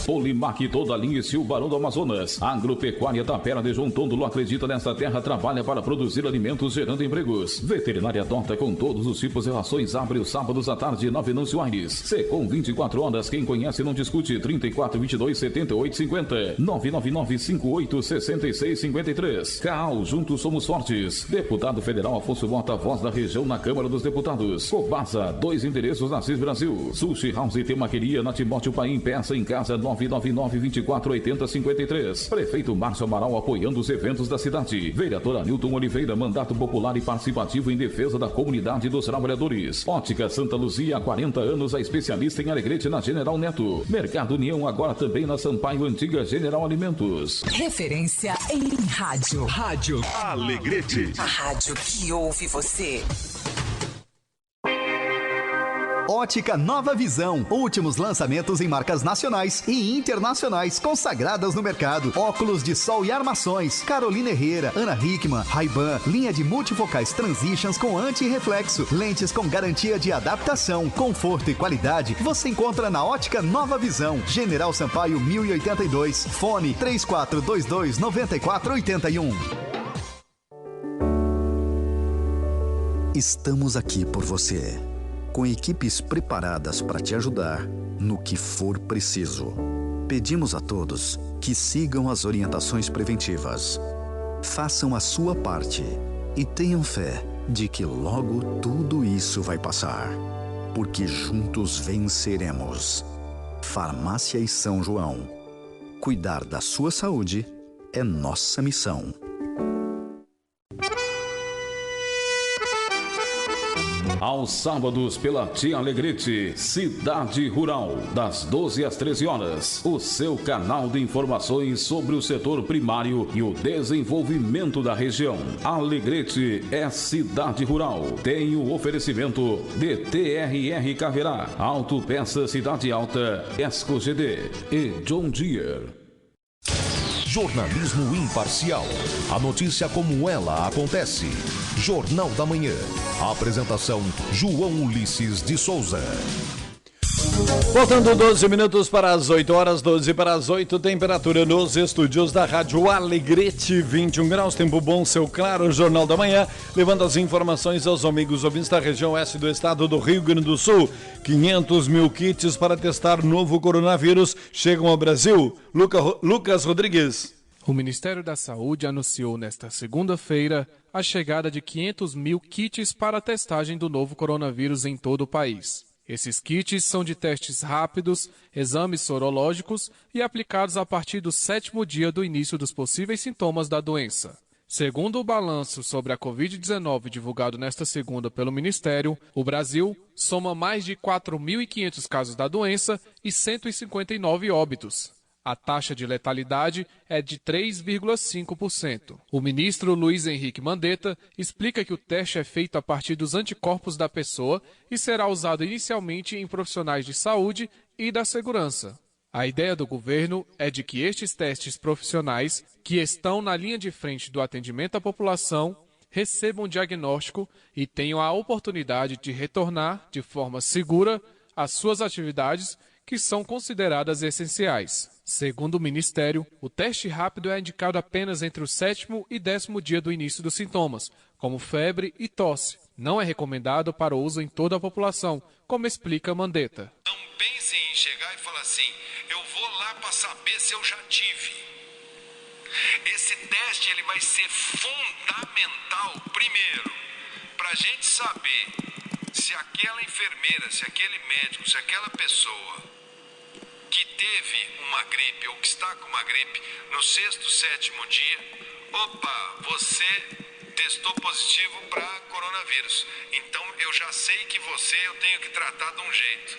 Polimac, toda a linha Sil Barão do Amazonas. Agropecuária Tapera de João Tôndolo acredita nessa terra, trabalha para produzir alimentos gerando empregos. Veterinária Dota com todos os tipos de rações, abre os sábados à tarde na Venâncio Aires. Secom 24 horas, quem conhece não discute. 3422-7850. 999-58-6653. CAL, juntos somos fortes. Deputado Federal Afonso Mota, voz da região na Câmara dos Deputados. Cobasa, 2 endereços na CIS Brasil. Sushi House e Temaqueria na Timóteo Paim, peça em casa 999-2480-53. Prefeito Márcio Amaral apoiando os eventos da cidade. Vereador Anilton Oliveira, mandato popular e participativo em defesa da comunidade dos trabalhadores. Ótica Santa Luzia, há 40 anos, a especialista em Alegrete na General Neto. Mercado União, agora também na Sampaio Antiga General Alimentos. Referência em rádio. Rádio Alegrete. A rádio que ouve você. Ótica Nova Visão. Últimos lançamentos em marcas nacionais e internacionais consagradas no mercado. Óculos de sol e armações. Carolina Herrera, Ana Hickman, Ray-Ban. Linha de multifocais Transitions com anti-reflexo. Lentes com garantia de adaptação, conforto e qualidade. Você encontra na Ótica Nova Visão. General Sampaio 1082. Fone 3422-9481. Estamos aqui por você, com equipes preparadas para te ajudar no que for preciso. Pedimos a todos que sigam as orientações preventivas. Façam a sua parte e tenham fé de que logo tudo isso vai passar, porque juntos venceremos. Farmácia e São João. Cuidar da sua saúde é nossa missão. Aos sábados pela Tia Alegrete, Cidade Rural, das 12 às 13 horas. O seu canal de informações sobre o setor primário e o desenvolvimento da região. Alegrete é Cidade Rural. Tem o oferecimento de TRR Caverá, Autopeça Cidade Alta, Esco GD e John Deere. Jornalismo imparcial. A notícia como ela acontece. Jornal da Manhã. A apresentação, João Ulisses de Souza. Faltando 12 minutos para as 8 horas, 12 para as 8, temperatura nos estúdios da Rádio Alegrete, 21 graus, tempo bom, céu claro, Jornal da Manhã, levando as informações aos amigos ouvintes da região oeste do estado do Rio Grande do Sul. 500 mil kits para testar novo coronavírus chegam ao Brasil. Lucas Rodrigues. O Ministério da Saúde anunciou nesta segunda-feira a chegada de 500 mil kits para a testagem do novo coronavírus em todo o país. Esses kits são de testes rápidos, exames sorológicos e aplicados a partir do 7º dia do início dos possíveis sintomas da doença. Segundo o balanço sobre a Covid-19 divulgado nesta segunda pelo Ministério, o Brasil soma mais de 4.500 casos da doença e 159 óbitos. A taxa de letalidade é de 3,5%. O ministro Luiz Henrique Mandetta explica que o teste é feito a partir dos anticorpos da pessoa e será usado inicialmente em profissionais de saúde e da segurança. A ideia do governo é de que estes testes profissionais, que estão na linha de frente do atendimento à população, recebam diagnóstico e tenham a oportunidade de retornar de forma segura às suas atividades que são consideradas essenciais. Segundo o Ministério, o teste rápido é indicado apenas entre o 7º e 10º dia do início dos sintomas, como febre e tosse. Não é recomendado para o uso em toda a população, como explica Mandetta. Não pense em chegar e falar assim, eu vou lá para saber se eu já tive. Esse teste ele vai ser fundamental, primeiro, para a gente saber se aquela enfermeira, se aquele médico, se aquela pessoa que teve uma gripe ou que está com uma gripe no 6º, 7º dia, opa, você testou positivo para coronavírus. Então eu já sei que eu tenho que tratar de um jeito.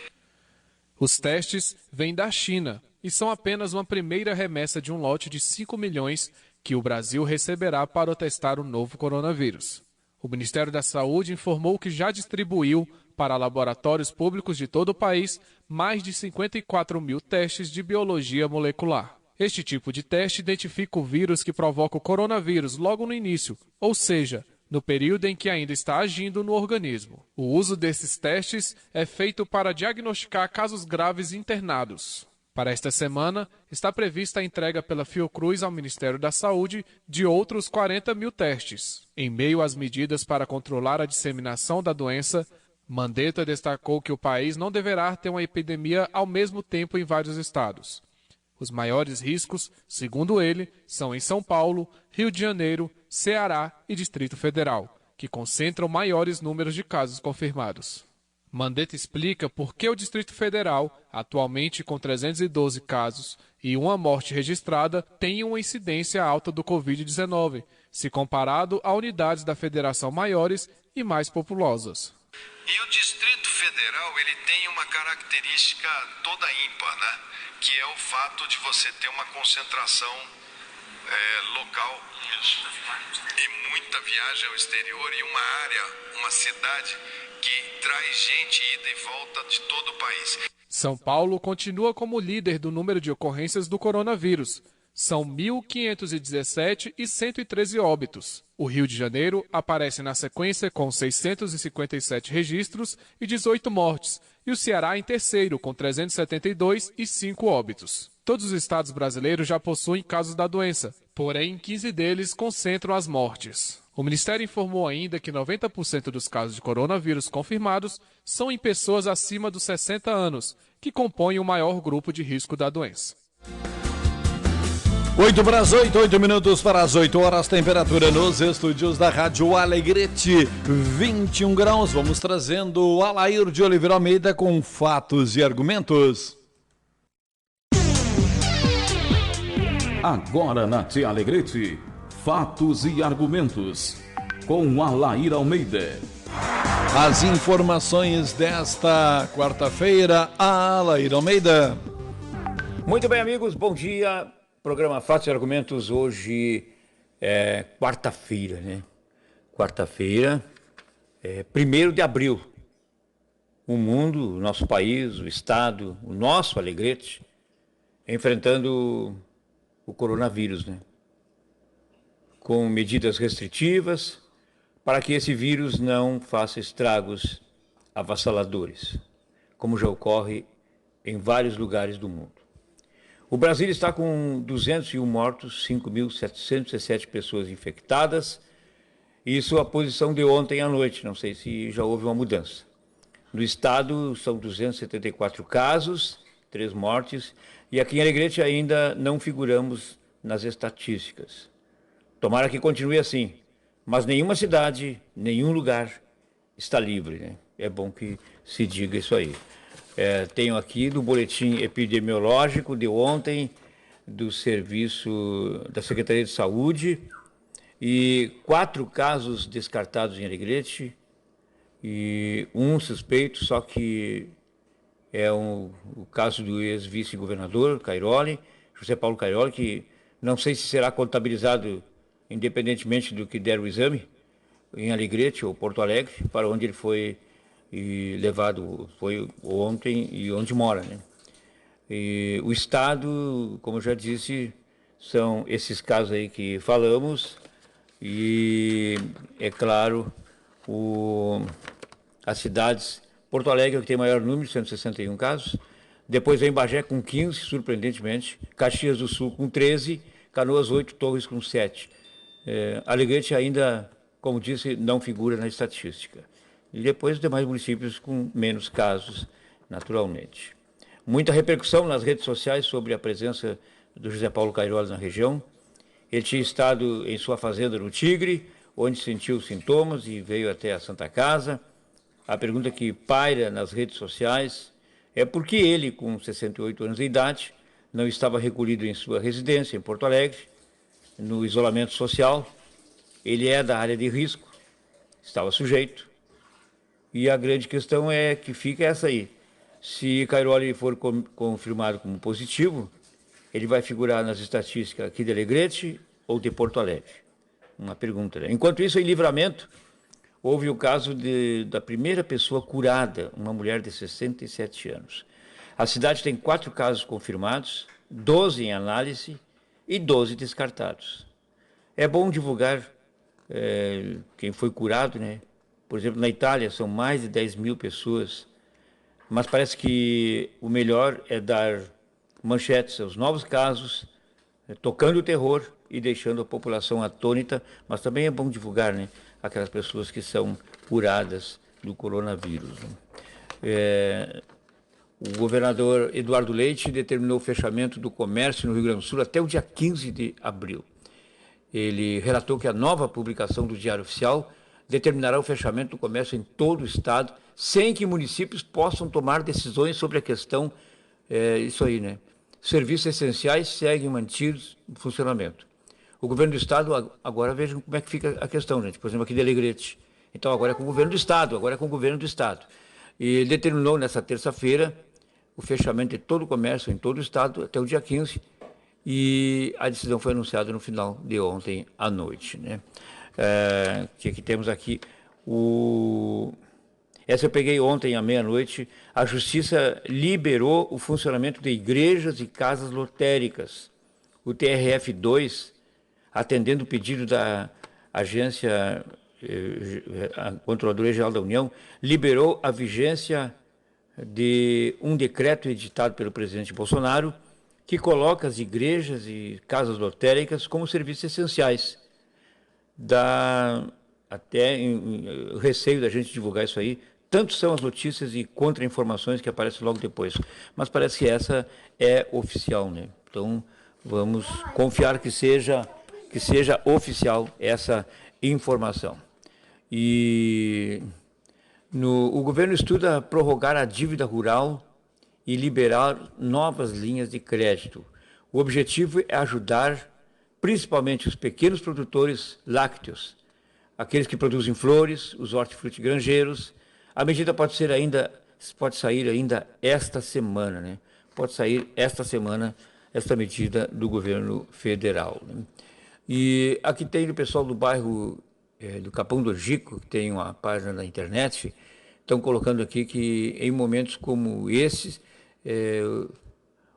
Os testes vêm da China e são apenas uma primeira remessa de um lote de 5 milhões que o Brasil receberá para testar o novo coronavírus. O Ministério da Saúde informou que já distribuiu para laboratórios públicos de todo o país mais de 54 mil testes de biologia molecular. Este tipo de teste identifica o vírus que provoca o coronavírus logo no início, ou seja, no período em que ainda está agindo no organismo. O uso desses testes é feito para diagnosticar casos graves internados. Para esta semana, está prevista a entrega pela Fiocruz ao Ministério da Saúde de outros 40 mil testes. Em meio às medidas para controlar a disseminação da doença, Mandetta destacou que o país não deverá ter uma epidemia ao mesmo tempo em vários estados. Os maiores riscos, segundo ele, são em São Paulo, Rio de Janeiro, Ceará e Distrito Federal, que concentram maiores números de casos confirmados. Mandetta explica por que o Distrito Federal, atualmente com 312 casos e uma morte registrada, tem uma incidência alta do Covid-19, se comparado a unidades da federação maiores e mais populosas. E o Distrito Federal, ele tem uma característica toda ímpar, né? Que é o fato de você ter uma concentração local e muita viagem ao exterior e uma área, uma cidade que traz gente ida e volta de todo o país. São Paulo continua como líder do número de ocorrências do coronavírus. São 1.517 e 113 óbitos. O Rio de Janeiro aparece na sequência com 657 registros e 18 mortes, e o Ceará em terceiro com 372 e 5 óbitos. Todos os estados brasileiros já possuem casos da doença, porém 15 deles concentram as mortes. O Ministério informou ainda que 90% dos casos de coronavírus confirmados são em pessoas acima dos 60 anos, que compõem o maior grupo de risco da doença. 8 minutos para as 8 horas, temperatura nos estúdios da Rádio Alegrete, 21 graus. Vamos trazendo o Alair de Oliveira Almeida com fatos e argumentos. Agora na Tia Alegrete, fatos e argumentos, com Alair Almeida. As informações desta quarta-feira, Alair Almeida. Muito bem, amigos, bom dia. Programa Fatos e Argumentos, hoje é quarta-feira, né? Quarta-feira, 1º de abril. O mundo, o nosso país, o estado, o nosso Alegrete, enfrentando o coronavírus, né? Com medidas restritivas para que esse vírus não faça estragos avassaladores, como já ocorre em vários lugares do mundo. O Brasil está com 201 mortos, 5.717 pessoas infectadas, isso a posição de ontem à noite, não sei se já houve uma mudança. No estado são 274 casos, 3 mortes, e aqui em Alegrete ainda não figuramos nas estatísticas. Tomara que continue assim, mas nenhuma cidade, nenhum lugar está livre, né? É bom que se diga isso aí. Tenho aqui do boletim epidemiológico de ontem, do serviço da Secretaria de Saúde, e 4 casos descartados em Alegrete, e um suspeito, só que é o caso do ex-vice-governador Cairoli, José Paulo Cairoli, que não sei se será contabilizado independentemente do que der o exame, em Alegrete ou Porto Alegre, para onde ele foi levado, foi ontem e onde mora, né? E o estado, como eu já disse, são esses casos aí que falamos, e é claro, as cidades, Porto Alegre que tem maior número, 161 casos, depois vem Bagé com 15, surpreendentemente, Caxias do Sul com 13, Canoas 8, Torres com 7. Alegrete ainda, como disse, não figura na estatística. E depois os demais municípios com menos casos, naturalmente. Muita repercussão nas redes sociais sobre a presença do José Paulo Cairoli na região. Ele tinha estado em sua fazenda no Tigre, onde sentiu sintomas e veio até a Santa Casa. A pergunta que paira nas redes sociais é porque ele, com 68 anos de idade, não estava recolhido em sua residência em Porto Alegre, no isolamento social. Ele é da área de risco, estava sujeito. E a grande questão é que fica essa aí. Se Cairoli for confirmado como positivo, ele vai figurar nas estatísticas aqui de Alegrete ou de Porto Alegre? Uma pergunta, né? Enquanto isso, em Livramento, houve o caso da primeira pessoa curada, uma mulher de 67 anos. A cidade tem 4 casos confirmados, 12 em análise e 12 descartados. É bom divulgar quem foi curado, né? Por exemplo, na Itália são mais de 10 mil pessoas, mas parece que o melhor é dar manchetes aos novos casos, tocando o terror e deixando a população atônita, mas também é bom divulgar, né, aquelas pessoas que são curadas do coronavírus. Né? O governador Eduardo Leite determinou o fechamento do comércio no Rio Grande do Sul até o dia 15 de abril. Ele relatou que a nova publicação do Diário Oficial determinará o fechamento do comércio em todo o estado, sem que municípios possam tomar decisões sobre a questão, isso aí, né? Serviços essenciais seguem mantidos em funcionamento. O governo do estado, agora vejam como é que fica a questão, gente. Por exemplo, aqui de Alegrete. Então, agora é com o governo do estado, E ele determinou nessa terça-feira o fechamento de todo o comércio em todo o estado até o dia 15, e a decisão foi anunciada no final de ontem à noite, né? Que temos aqui essa eu peguei ontem à meia-noite. A Justiça liberou o funcionamento de igrejas e casas lotéricas. O TRF2, atendendo o pedido da Agência Controladoria Geral da União, liberou a vigência de um decreto editado pelo presidente Bolsonaro, que coloca as igrejas e casas lotéricas como serviços essenciais. Dá até receio da gente divulgar isso aí. Tanto são as notícias e contra-informações que aparecem logo depois. Mas parece que essa é oficial, né? Então, vamos confiar que seja oficial essa informação. E o governo estuda prorrogar a dívida rural e liberar novas linhas de crédito. O objetivo é ajudar principalmente os pequenos produtores lácteos, aqueles que produzem flores, os hortifrutigranjeiros. A medida pode sair ainda esta semana, né? Pode sair esta semana esta medida do governo federal, né? E aqui tem o pessoal do bairro do Capão do Orgico, que tem uma página na internet, estão colocando aqui que em momentos como esses,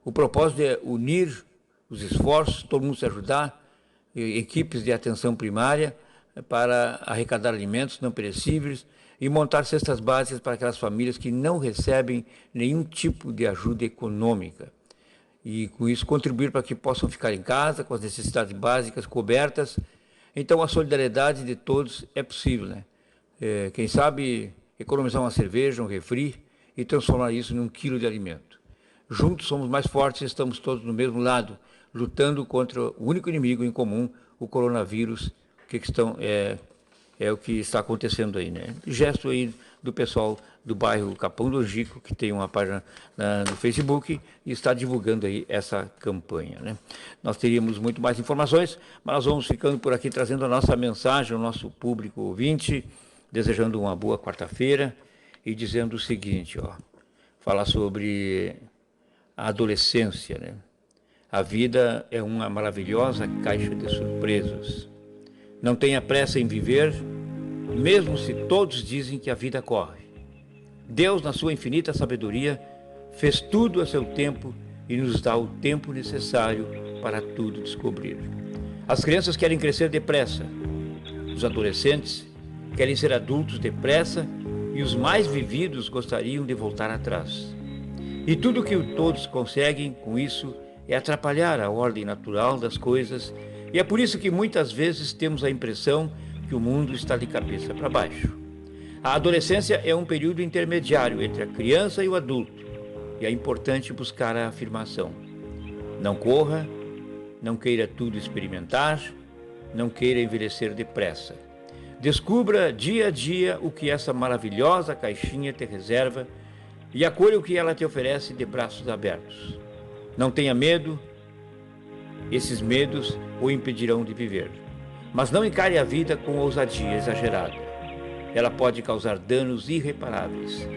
o propósito é unir os esforços, todo mundo se ajudar, equipes de atenção primária para arrecadar alimentos não perecíveis e montar cestas básicas para aquelas famílias que não recebem nenhum tipo de ajuda econômica. E com isso contribuir para que possam ficar em casa com as necessidades básicas cobertas. Então a solidariedade de todos é possível, né? Quem sabe economizar uma cerveja, um refri e transformar isso num quilo de alimento. Juntos somos mais fortes, estamos todos no mesmo lado, lutando contra o único inimigo em comum, o coronavírus, é o que está acontecendo aí, né? Gesto aí do pessoal do bairro Capão do Orgico, que tem uma página no Facebook e está divulgando aí essa campanha, né? Nós teríamos muito mais informações, mas nós vamos ficando por aqui trazendo a nossa mensagem ao nosso público ouvinte, desejando uma boa quarta-feira e dizendo o seguinte, falar sobre a adolescência, né? A vida é uma maravilhosa caixa de surpresas. Não tenha pressa em viver, mesmo se todos dizem que a vida corre. Deus, na sua infinita sabedoria, fez tudo a seu tempo e nos dá o tempo necessário para tudo descobrir. As crianças querem crescer depressa, os adolescentes querem ser adultos depressa e os mais vividos gostariam de voltar atrás. E tudo o que todos conseguem com isso é atrapalhar a ordem natural das coisas, e é por isso que muitas vezes temos a impressão que o mundo está de cabeça para baixo. A adolescência é um período intermediário entre a criança e o adulto, e é importante buscar a afirmação. Não corra, não queira tudo experimentar, não queira envelhecer depressa. Descubra dia a dia o que essa maravilhosa caixinha te reserva e acolha o que ela te oferece de braços abertos. Não tenha medo, esses medos o impedirão de viver. Mas não encare a vida com ousadia exagerada. Ela pode causar danos irreparáveis.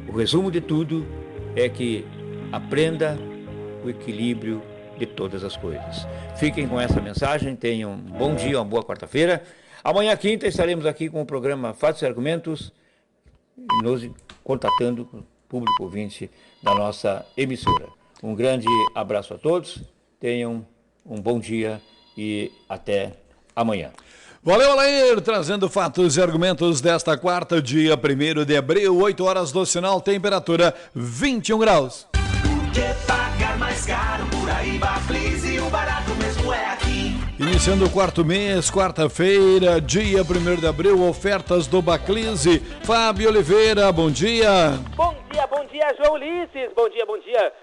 O resumo de tudo é que aprenda o equilíbrio de todas as coisas. Fiquem com essa mensagem, tenham um bom dia, uma boa quarta-feira. Amanhã, quinta, estaremos aqui com o programa Fatos e Argumentos, nos contatando com o público ouvinte da nossa emissora. Um grande abraço a todos, tenham um bom dia e até amanhã. Valeu, Alair, trazendo fatos e argumentos desta quarta, dia 1º de abril, 8 horas do sinal, temperatura 21 graus. Que pagar mais caro por aí, Baclis, e o barato mesmo é aqui. Iniciando o quarto mês, quarta-feira, dia 1º de abril, ofertas do Baclise. Fábio Oliveira, bom dia. Bom dia, João Ulisses. Bom dia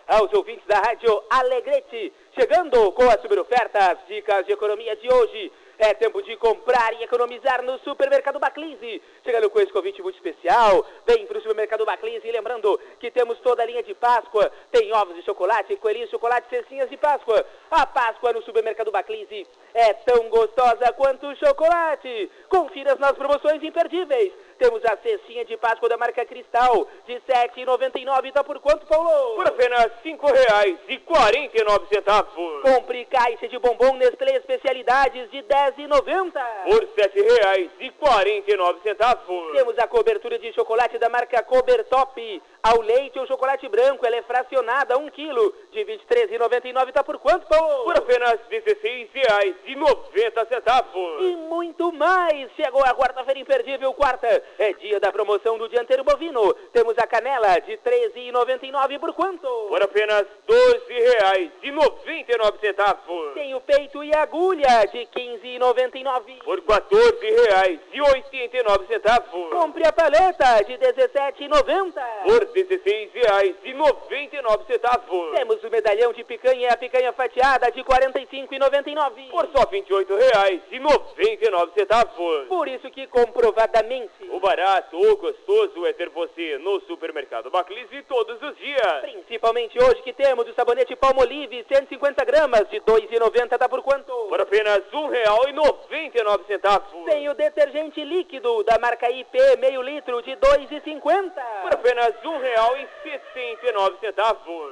aos ouvintes da Rádio Alegrete. Chegando com as super ofertas, dicas de economia de hoje. É tempo de comprar e economizar no Supermercado Baclise. Chegando com esse convite muito especial, vem para o Supermercado Baclise. E lembrando que temos toda a linha de Páscoa. Tem ovos de chocolate, coelhinhos de chocolate, cestinhas de Páscoa. A Páscoa no Supermercado Baclise é tão gostosa quanto o chocolate. Confira as nossas promoções imperdíveis. Temos a cestinha de Páscoa da marca Cristal, de R$ 7,99. Tá por quanto, Paulo? Por apenas R$ 5,49. Compre caixa de bombom Nestlé Especialidades de R$ 10,90. Por R$ 7,49. Temos a cobertura de chocolate da marca Cobertop. Ao leite ou chocolate branco, ela é fracionada, 1 kg, de R$ 23,99. Tá por quanto, Paulo? Por apenas R$ 16,90. E muito mais. Chegou a quarta-feira imperdível, quarta. É dia da promoção do dianteiro bovino. Temos a canela de R$ 13,99. Por quanto? Por apenas R$ 12,99. Tem o peito e agulha de R$ 15,99. Por R$ 14,89. Compre a paleta de R$ 17,90. Por R$ 16,99. Temos o medalhão de picanha e a picanha fatiada de R$ 45,99. Por só R$ 28,99. Por isso que comprovadamente o barato ou gostoso é ter você no Supermercado Baclise todos os dias. Principalmente hoje que temos o sabonete Palmolive 150 gramas de R$ 2,90. Tá por quanto? Por apenas R$ 1,99. Tem o detergente líquido da marca IP meio litro de R$ 2,50. Por apenas R$ 1,69.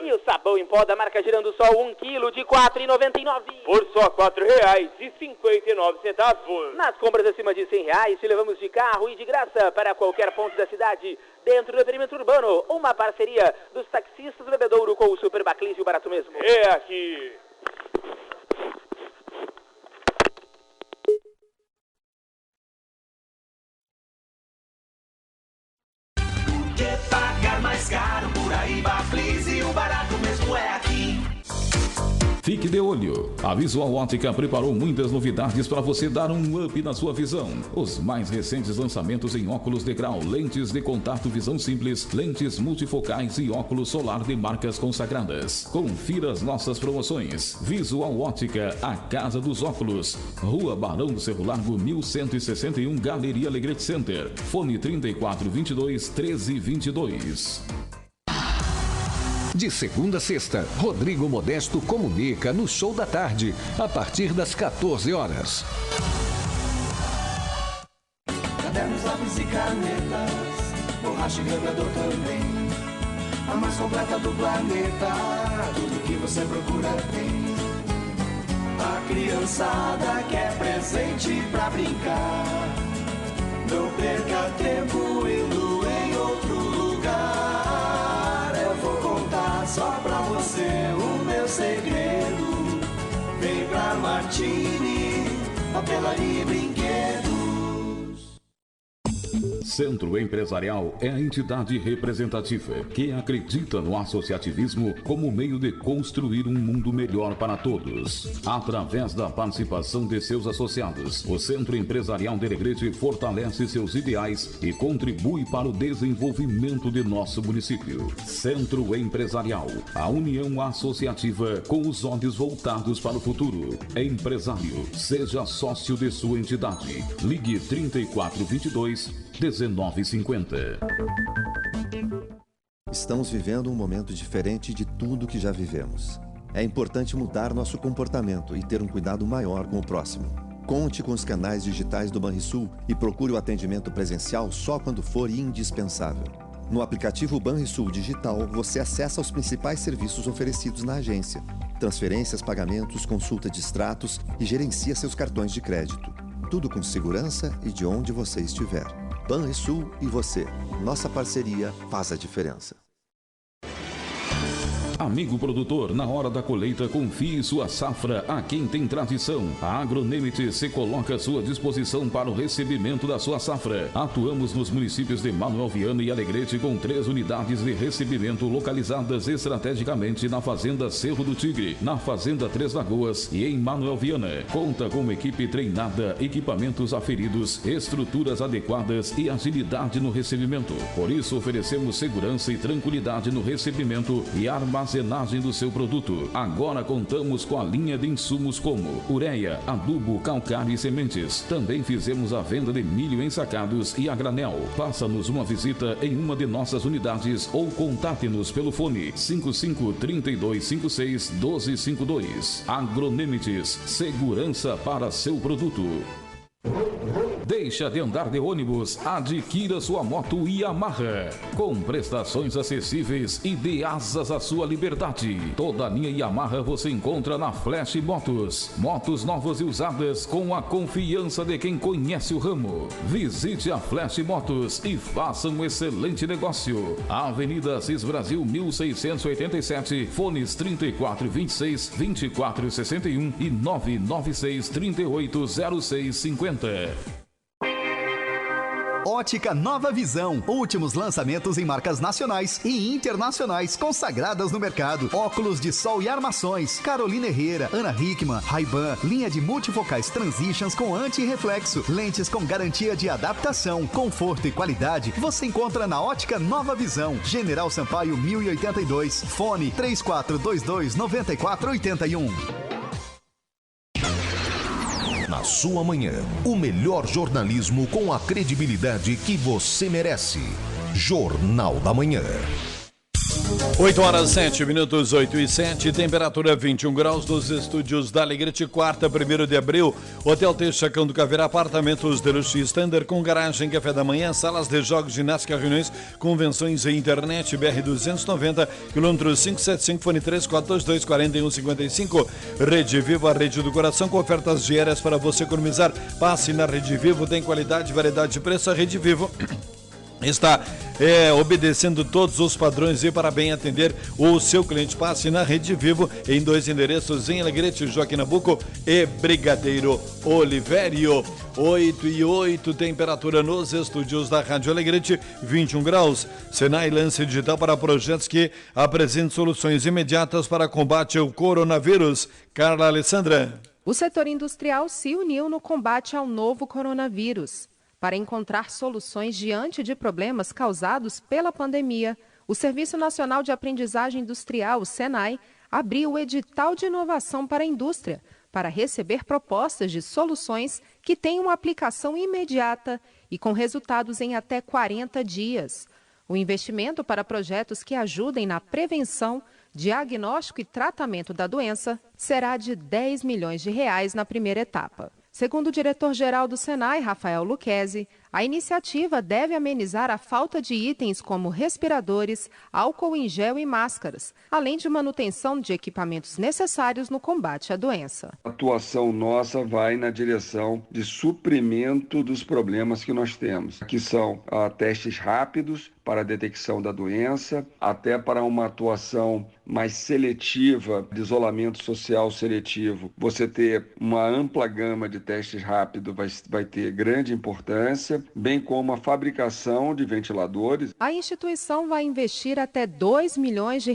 E o sabão em pó da marca Girando Sol 1 kg de R$ 4,99. Por só R$ 4,59. Nas compras acima de R$ 100, te levamos de carro e de graça para qualquer ponto da cidade, dentro do perímetro urbano. Uma parceria dos taxistas do Bebedouro com o Super Baclise e o barato mesmo. É aqui. Que pagar mais caro por aí, Baclise, e o barato mesmo é aqui. Fique de olho. A Visual Ótica preparou muitas novidades para você dar um up na sua visão. Os mais recentes lançamentos em óculos de grau, lentes de contato visão simples, lentes multifocais e óculos solar de marcas consagradas. Confira as nossas promoções. Visual Ótica, a casa dos óculos. Rua Barão do Cerro Largo, 1161, Galeria Alegrete Center. Fone 3422-1322. De segunda a sexta, Rodrigo Modesto comunica no Show da Tarde, a partir das 14 horas. Cadernos, lápis e canetas, borracha e gravador também. A mais completa do planeta, tudo que você procura tem. A criançada quer presente pra brincar. Não perca tempo indo em outro lugar. Só pra você o meu segredo. Vem pra Martini, papelaria e brinquedos. Centro Empresarial é a entidade representativa que acredita no associativismo como meio de construir um mundo melhor para todos. Através da participação de seus associados, o Centro Empresarial de Alegrete fortalece seus ideais e contribui para o desenvolvimento de nosso município. Centro Empresarial, a união associativa com os olhos voltados para o futuro. Empresário, seja sócio de sua entidade. Ligue 3422-1950. Estamos vivendo um momento diferente de tudo que já vivemos. É importante mudar nosso comportamento e ter um cuidado maior com o próximo. Conte com os canais digitais do Banrisul e procure o atendimento presencial só quando for indispensável. No aplicativo Banrisul Digital, você acessa os principais serviços oferecidos na agência. Transferências, pagamentos, consulta de extratos e gerencia seus cartões de crédito. Tudo com segurança e de onde você estiver. Banrisul e você. Nossa parceria faz a diferença. Amigo produtor, na hora da colheita, confie sua safra a quem tem tradição. A Agronemit se coloca à sua disposição para o recebimento da sua safra. Atuamos nos municípios de Manoel Viana e Alegrete com 3 unidades de recebimento localizadas estrategicamente na Fazenda Cerro do Tigre, na Fazenda Três Lagoas e em Manoel Viana. Conta com equipe treinada, equipamentos aferidos, estruturas adequadas e agilidade no recebimento. Por isso, oferecemos segurança e tranquilidade no recebimento e armazenamento do seu produto. Agora contamos com a linha de insumos como ureia, adubo, calcário e sementes. Também fizemos a venda de milho ensacados e a granel. Faça-nos uma visita em uma de nossas unidades ou contate-nos pelo fone 55-3256-1252. Agronemites, segurança para seu produto. Deixa de andar de ônibus, adquira sua moto Yamaha, com prestações acessíveis e dê asas à sua liberdade. Toda a linha Yamaha você encontra na Flash Motos. Motos novas e usadas com a confiança de quem conhece o ramo. Visite a Flash Motos e faça um excelente negócio. Avenida Assis Brasil 1687, fones 3426-2461 e 996-380650. Ótica Nova Visão. Últimos lançamentos em marcas nacionais e internacionais consagradas no mercado. Óculos de sol e armações. Carolina Herrera, Ana Hickman, Ray-Ban. Linha de multifocais Transitions com anti-reflexo. Lentes com garantia de adaptação, conforto e qualidade. Você encontra na Ótica Nova Visão. General Sampaio 1082. Fone 3422-9481. Na sua manhã, o melhor jornalismo com a credibilidade que você merece. Jornal da Manhã. 8 horas 7 minutos, 8 e 7, temperatura 21 graus nos estúdios da Alegrete, quarta, 1º de abril. Hotel T Chacão do Caveira, apartamentos de luxo standard com garagem, café da manhã, salas de jogos, ginástica, reuniões, convenções e internet. BR 290, quilômetro 575, fone 3422-4155. Rede Vivo, a rede do coração, com ofertas diárias para você economizar. Passe na Rede Vivo, tem qualidade, variedade de preço. A Rede Vivo está obedecendo todos os padrões e para bem atender o seu cliente. Passe na Rede Vivo em 2 endereços, em Alegrete, Joaquim Nabuco e Brigadeiro Olivério. 8 e 8, temperatura nos estúdios da Rádio Alegrete, 21 graus. Senai lance digital para projetos que apresentam soluções imediatas para combate ao coronavírus. Carla Alessandra. O setor industrial se uniu no combate ao novo coronavírus. Para encontrar soluções diante de problemas causados pela pandemia, o Serviço Nacional de Aprendizagem Industrial, o SENAI, abriu o edital de inovação para a indústria, para receber propostas de soluções que tenham aplicação imediata e com resultados em até 40 dias. O investimento para projetos que ajudem na prevenção, diagnóstico e tratamento da doença será de R$10 milhões na primeira etapa. Segundo o diretor-geral do SENAI, Rafael Lucchesi, a iniciativa deve amenizar a falta de itens como respiradores, álcool em gel e máscaras, além de manutenção de equipamentos necessários no combate à doença. A atuação nossa vai na direção de suprimento dos problemas que nós temos, que são testes rápidos para a detecção da doença, até para uma atuação mais seletiva, de isolamento social seletivo. Você ter uma ampla gama de testes rápidos vai ter grande importância, bem como a fabricação de ventiladores. A instituição vai investir até R$2 milhões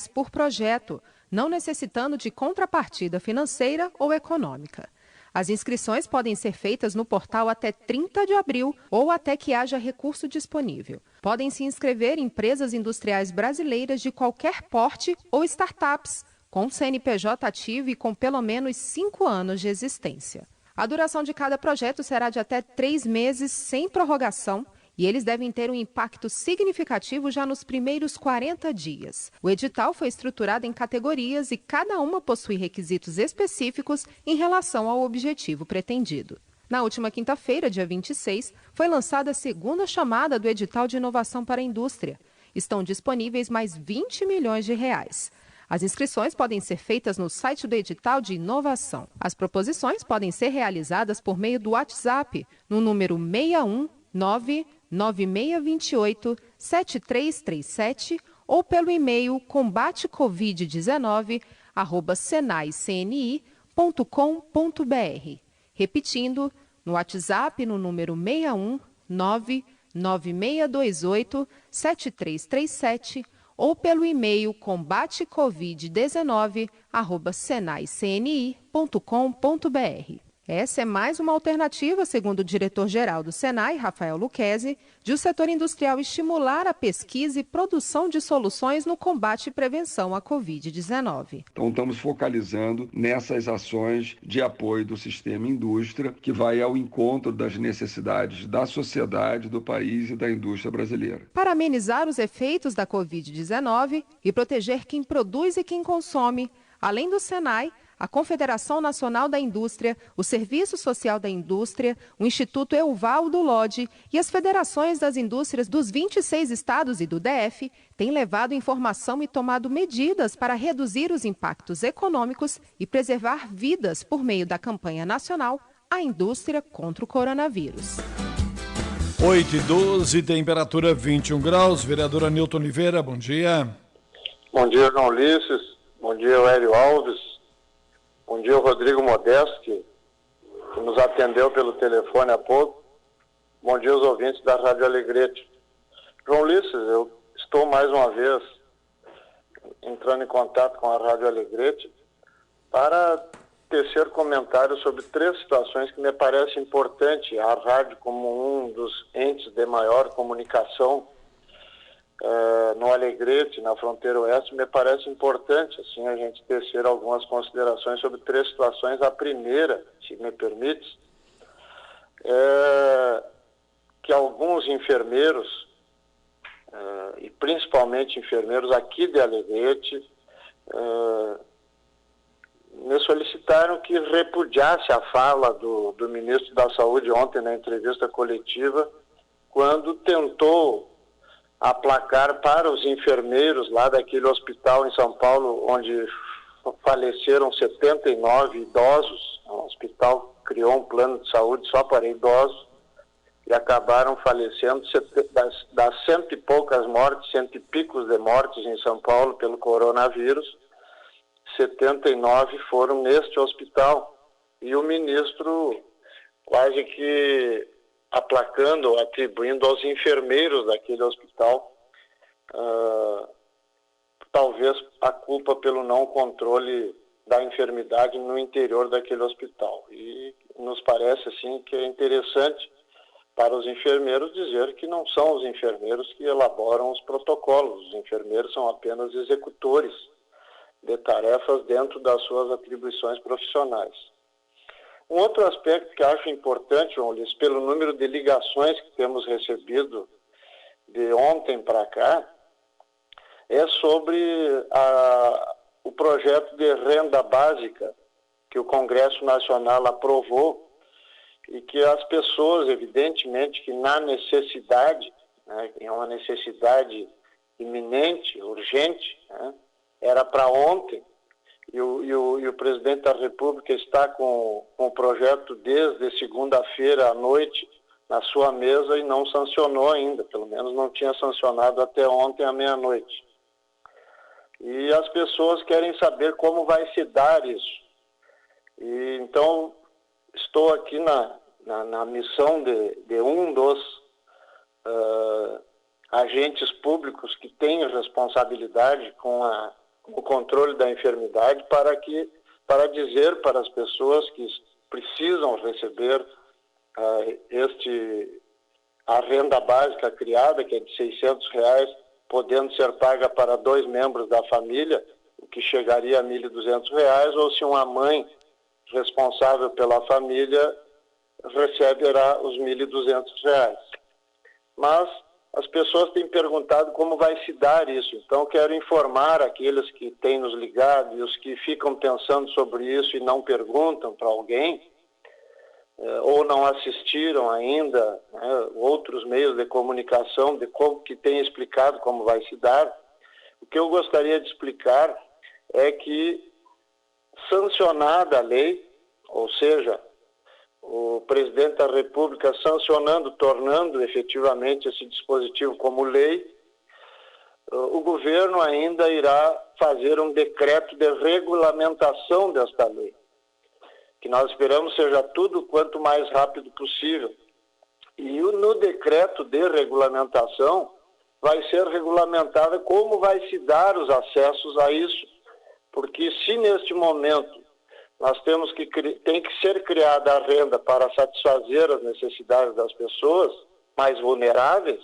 por projeto, não necessitando de contrapartida financeira ou econômica. As inscrições podem ser feitas no portal até 30 de abril ou até que haja recurso disponível. Podem se inscrever empresas industriais brasileiras de qualquer porte ou startups, com CNPJ ativo e com pelo menos 5 anos de existência. A duração de cada projeto será de até 3 meses sem prorrogação e eles devem ter um impacto significativo já nos primeiros 40 dias. O edital foi estruturado em categorias e cada uma possui requisitos específicos em relação ao objetivo pretendido. Na última quinta-feira, dia 26, foi lançada a segunda chamada do edital de inovação para a indústria. Estão disponíveis mais 20 milhões de reais. As inscrições podem ser feitas no site do edital de inovação. As proposições podem ser realizadas por meio do WhatsApp, no número 61996287337 ou pelo e-mail combatecovid19@senaicni.com.br. Repetindo, no WhatsApp no número 61996287337 ou pelo e-mail combatecovid19@senaicni.com.br. Essa é mais uma alternativa, segundo o diretor-geral do Senai, Rafael Lucchesi, de o setor industrial estimular a pesquisa e produção de soluções no combate e prevenção à Covid-19. Então, estamos focalizando nessas ações de apoio do sistema indústria, que vai ao encontro das necessidades da sociedade, do país e da indústria brasileira. Para amenizar os efeitos da Covid-19 e proteger quem produz e quem consome, além do Senai, a Confederação Nacional da Indústria, o Serviço Social da Indústria, o Instituto Evaldo Lodge e as federações das indústrias dos 26 estados e do DF têm levado informação e tomado medidas para reduzir os impactos econômicos e preservar vidas por meio da campanha nacional A Indústria contra o Coronavírus. 8:12, temperatura 21 graus. Vereadora Nilton Oliveira, bom dia. Bom dia, João Ulisses. Bom dia, Hélio Alves. Bom dia, o Rodrigo Modesto, que nos atendeu pelo telefone há pouco. Bom dia aos ouvintes da Rádio Alegrete. João Ulisses, eu estou mais uma vez entrando em contato com a Rádio Alegrete para tecer comentários sobre 3 situações que me parecem importantes. A rádio, como um dos entes de maior comunicação no Alegrete, na fronteira oeste, me parece importante assim, a gente tecer algumas considerações sobre 3 situações. A primeira, se me permite, é que alguns enfermeiros, e principalmente enfermeiros aqui de Alegrete, me solicitaram que repudiasse a fala do ministro da Saúde ontem na entrevista coletiva, quando tentou aplacar para os enfermeiros lá daquele hospital em São Paulo, onde faleceram 79 idosos. O hospital criou um plano de saúde só para idosos e acabaram falecendo das 100 e poucas mortes, 100 e picos de mortes em São Paulo pelo coronavírus. 79 foram neste hospital. E o ministro quase que aplacando, atribuindo aos enfermeiros daquele hospital, talvez a culpa pelo não controle da enfermidade no interior daquele hospital. E nos parece assim que é interessante para os enfermeiros dizer que não são os enfermeiros que elaboram os protocolos. Os enfermeiros são apenas executores de tarefas dentro das suas atribuições profissionais. Um outro aspecto que acho importante, João Ulisses, pelo número de ligações que temos recebido de ontem para cá, é sobre o projeto de renda básica que o Congresso Nacional aprovou e que as pessoas, evidentemente, que na necessidade, né, é uma necessidade iminente, urgente, né, era para ontem. E o presidente da República está com o projeto desde segunda-feira à noite na sua mesa e não sancionou ainda, pelo menos não tinha sancionado até ontem à meia-noite. E as pessoas querem saber como vai se dar isso. E então, estou aqui na missão de um dos agentes públicos que tem responsabilidade com o controle da enfermidade para dizer para as pessoas que precisam receber a renda básica criada, que é de R$600, podendo ser paga para 2 membros da família, o que chegaria a R$1.200, ou se uma mãe responsável pela família receberá os R$1.200. mas as pessoas têm perguntado como vai se dar isso. Então, quero informar aqueles que têm nos ligado e os que ficam pensando sobre isso e não perguntam para alguém, ou não assistiram ainda, né, outros meios de comunicação que têm explicado como vai se dar. O que eu gostaria de explicar é que, sancionada a lei, ou seja, o presidente da República sancionando, tornando efetivamente esse dispositivo como lei, o governo ainda irá fazer um decreto de regulamentação desta lei, que nós esperamos seja tudo quanto mais rápido possível. E no decreto de regulamentação vai ser regulamentada como vai se dar os acessos a isso, porque se neste momento nós tem que ser criada a renda para satisfazer as necessidades das pessoas mais vulneráveis,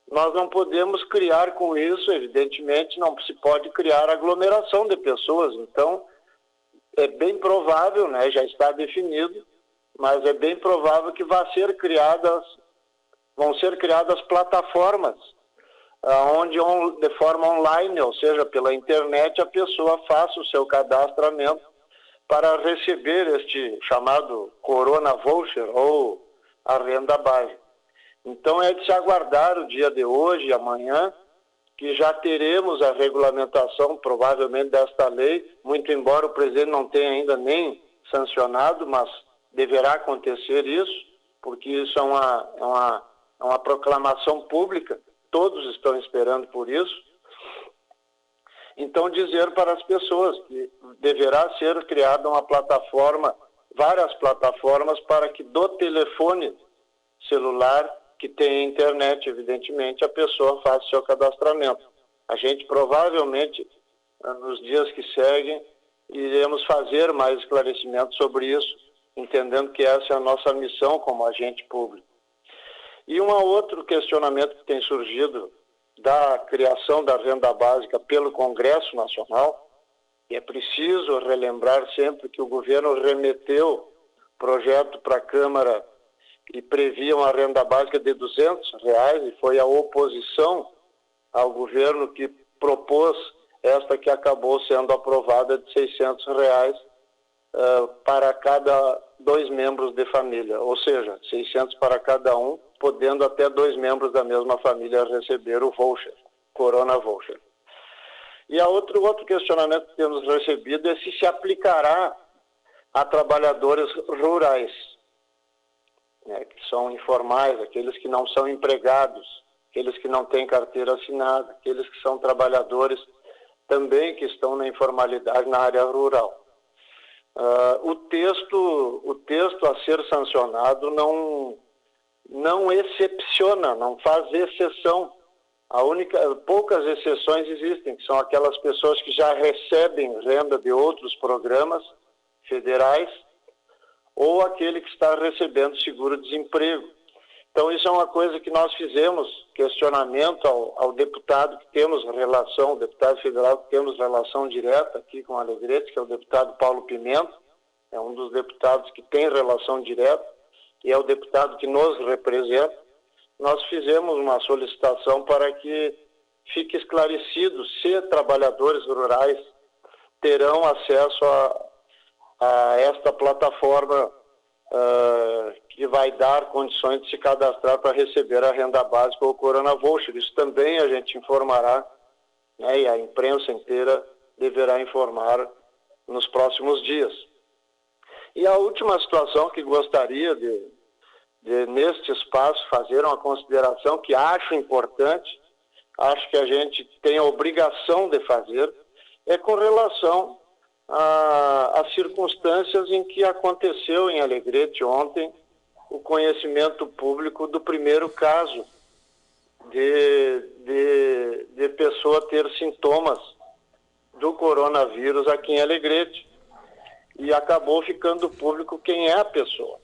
nós não podemos criar com isso, evidentemente, não se pode criar aglomeração de pessoas. Então, é bem provável, né, já está definido, mas é bem provável que vão ser criadas plataformas, onde de forma online, ou seja, pela internet, a pessoa faça o seu cadastramento para receber este chamado Corona Voucher ou a renda básica. Então é de se aguardar o dia de hoje e amanhã, que já teremos a regulamentação provavelmente desta lei, muito embora o presidente não tenha ainda nem sancionado, mas deverá acontecer isso, porque isso é uma proclamação pública, todos estão esperando por isso. Então, dizer para as pessoas que deverá ser criada uma plataforma, várias plataformas, para que do telefone celular, que tem internet, evidentemente, a pessoa faça seu cadastramento. A gente provavelmente, nos dias que seguem, iremos fazer mais esclarecimentos sobre isso, entendendo que essa é a nossa missão como agente público. E um outro questionamento que tem surgido da criação da renda básica pelo Congresso Nacional, e é preciso relembrar sempre que o governo remeteu projeto para a Câmara e previa uma renda básica de R$200, e foi a oposição ao governo que propôs esta que acabou sendo aprovada de R$600 para cada 2 membros de família, ou seja, 600 para cada um, podendo até 2 membros da mesma família receber o voucher, Corona Voucher. E outro questionamento que temos recebido é se aplicará a trabalhadores rurais, né, que são informais, aqueles que não são empregados, aqueles que não têm carteira assinada, aqueles que são trabalhadores também que estão na informalidade na área rural. O texto a ser sancionado não excepciona, não faz exceção. Poucas exceções existem, que são aquelas pessoas que já recebem renda de outros programas federais ou aquele que está recebendo seguro-desemprego. Então, isso é uma coisa que nós fizemos questionamento ao deputado que temos relação, o deputado federal que temos relação direta aqui com a Alegrete, que é o deputado Paulo Pimenta, é um dos deputados que tem relação direta e é o deputado que nos representa. Nós fizemos uma solicitação para que fique esclarecido se trabalhadores rurais terão acesso a esta plataforma que vai dar condições de se cadastrar para receber a renda básica ou o Corona Voucher. Isso também a gente informará, né, e a imprensa inteira deverá informar nos próximos dias. E a última situação que gostaria de neste espaço, fazer uma consideração que acho importante, acho que a gente tem a obrigação de fazer, é com relação às circunstâncias em que aconteceu em Alegrete ontem o conhecimento público do primeiro caso de pessoa ter sintomas do coronavírus aqui em Alegrete. E acabou ficando público quem é a pessoa.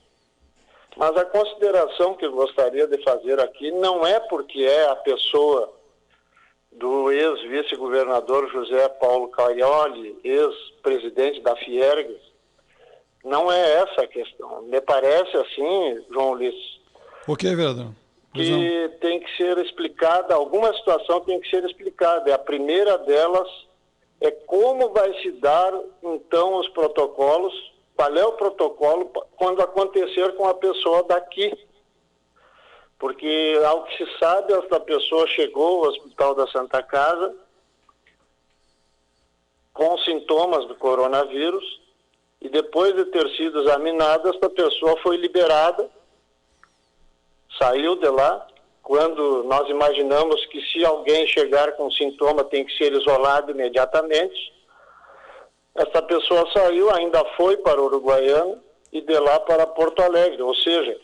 Mas a consideração que eu gostaria de fazer aqui não é porque é a pessoa do ex-vice-governador José Paulo Caioli, ex-presidente da Fiergs. Não é essa a questão. Me parece assim, João Ulisses. O que, vereador? que tem que ser explicada, alguma situação tem que ser explicada. E a primeira delas é como vai se dar, então, os protocolos, qual é o protocolo quando acontecer com a pessoa daqui. Porque, ao que se sabe, esta pessoa chegou ao Hospital da Santa Casa com sintomas do coronavírus e depois de ter sido examinada, esta pessoa foi liberada, saiu de lá, quando nós imaginamos que se alguém chegar com sintoma tem que ser isolado imediatamente. Essa pessoa saiu, ainda foi para o Uruguaiana e de lá para Porto Alegre, ou seja,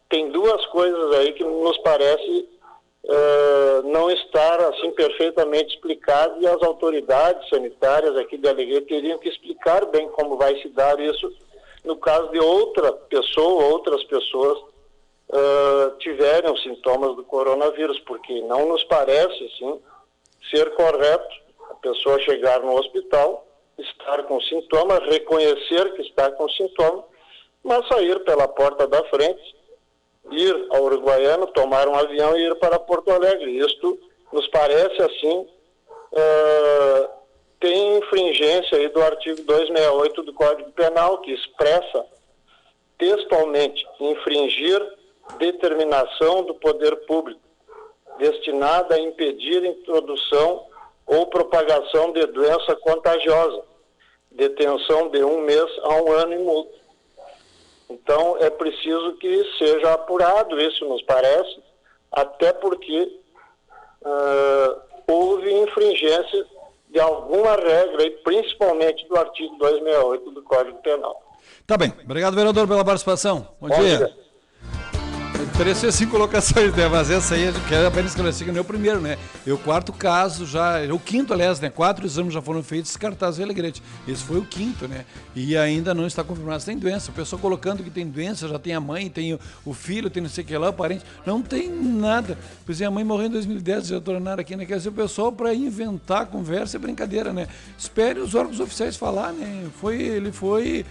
tem duas coisas aí que nos parece não estar assim perfeitamente explicado, e as autoridades sanitárias aqui de Alegrete teriam que explicar bem como vai se dar isso no caso de outra pessoa, outras pessoas tiverem os sintomas do coronavírus, porque não nos parece assim ser correto a pessoa chegar no hospital, estar com sintoma, reconhecer que está com sintoma, mas sair pela porta da frente, ir ao Uruguaiano, tomar um avião e ir para Porto Alegre. Isto nos parece assim, tem infringência aí do artigo 268 do Código Penal, que expressa textualmente infringir determinação do poder público destinada a impedir a introdução ou propagação de doença contagiosa, detenção de 1 mês a 1 ano e multa. Então, é preciso que seja apurado isso, nos parece, até porque houve infringência de alguma regra, e principalmente do artigo 268 do Código Penal. Tá bem. Obrigado, vereador, pela participação. Bom dia. Ofereceu 5 colocações, né? Mas essa aí a gente quer apenas esclarecer que não é o primeiro, né? É o quarto caso já, é o quinto, aliás, né? 4 exames já foram feitos, descartados em Alegrete. Esse foi o quinto, né? E ainda não está confirmado se tem doença. A pessoa colocando que tem doença, já tem a mãe, tem o filho, tem não sei o que lá, o parente. Não tem nada. Pois é, a mãe morreu em 2010, já tornaram aqui, né? Quer dizer, o pessoal para inventar conversa é brincadeira, né? Espere os órgãos oficiais falar, né? Ele foi,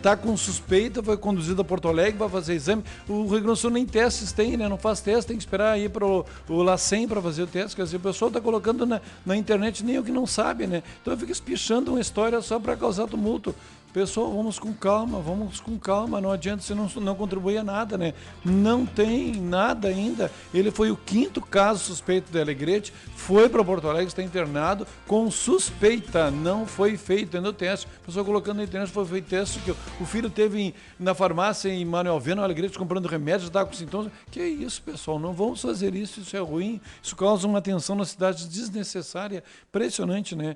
tá com suspeita, foi conduzido a Porto Alegre, vai fazer exame. O Rio Grande do Sul nem testes tem, né? Não faz teste, tem que esperar ir para o LACEN para fazer o teste. Quer dizer, o pessoal está colocando na internet nem o que não sabe, né? Então fica espichando uma história só para causar tumulto. Pessoal, vamos com calma, não adianta, você não contribui a nada, né? Não tem nada ainda. Ele foi o quinto caso suspeito de Alegrete, foi para Porto Alegre, está internado com suspeita, não foi feito ainda o teste. A pessoa colocando na internet, foi feito teste que o filho teve na farmácia em Manuel Viana, Alegrete, comprando remédios, estava com sintomas. Que isso, pessoal, não vamos fazer isso é ruim, isso causa uma tensão na cidade desnecessária, impressionante, né?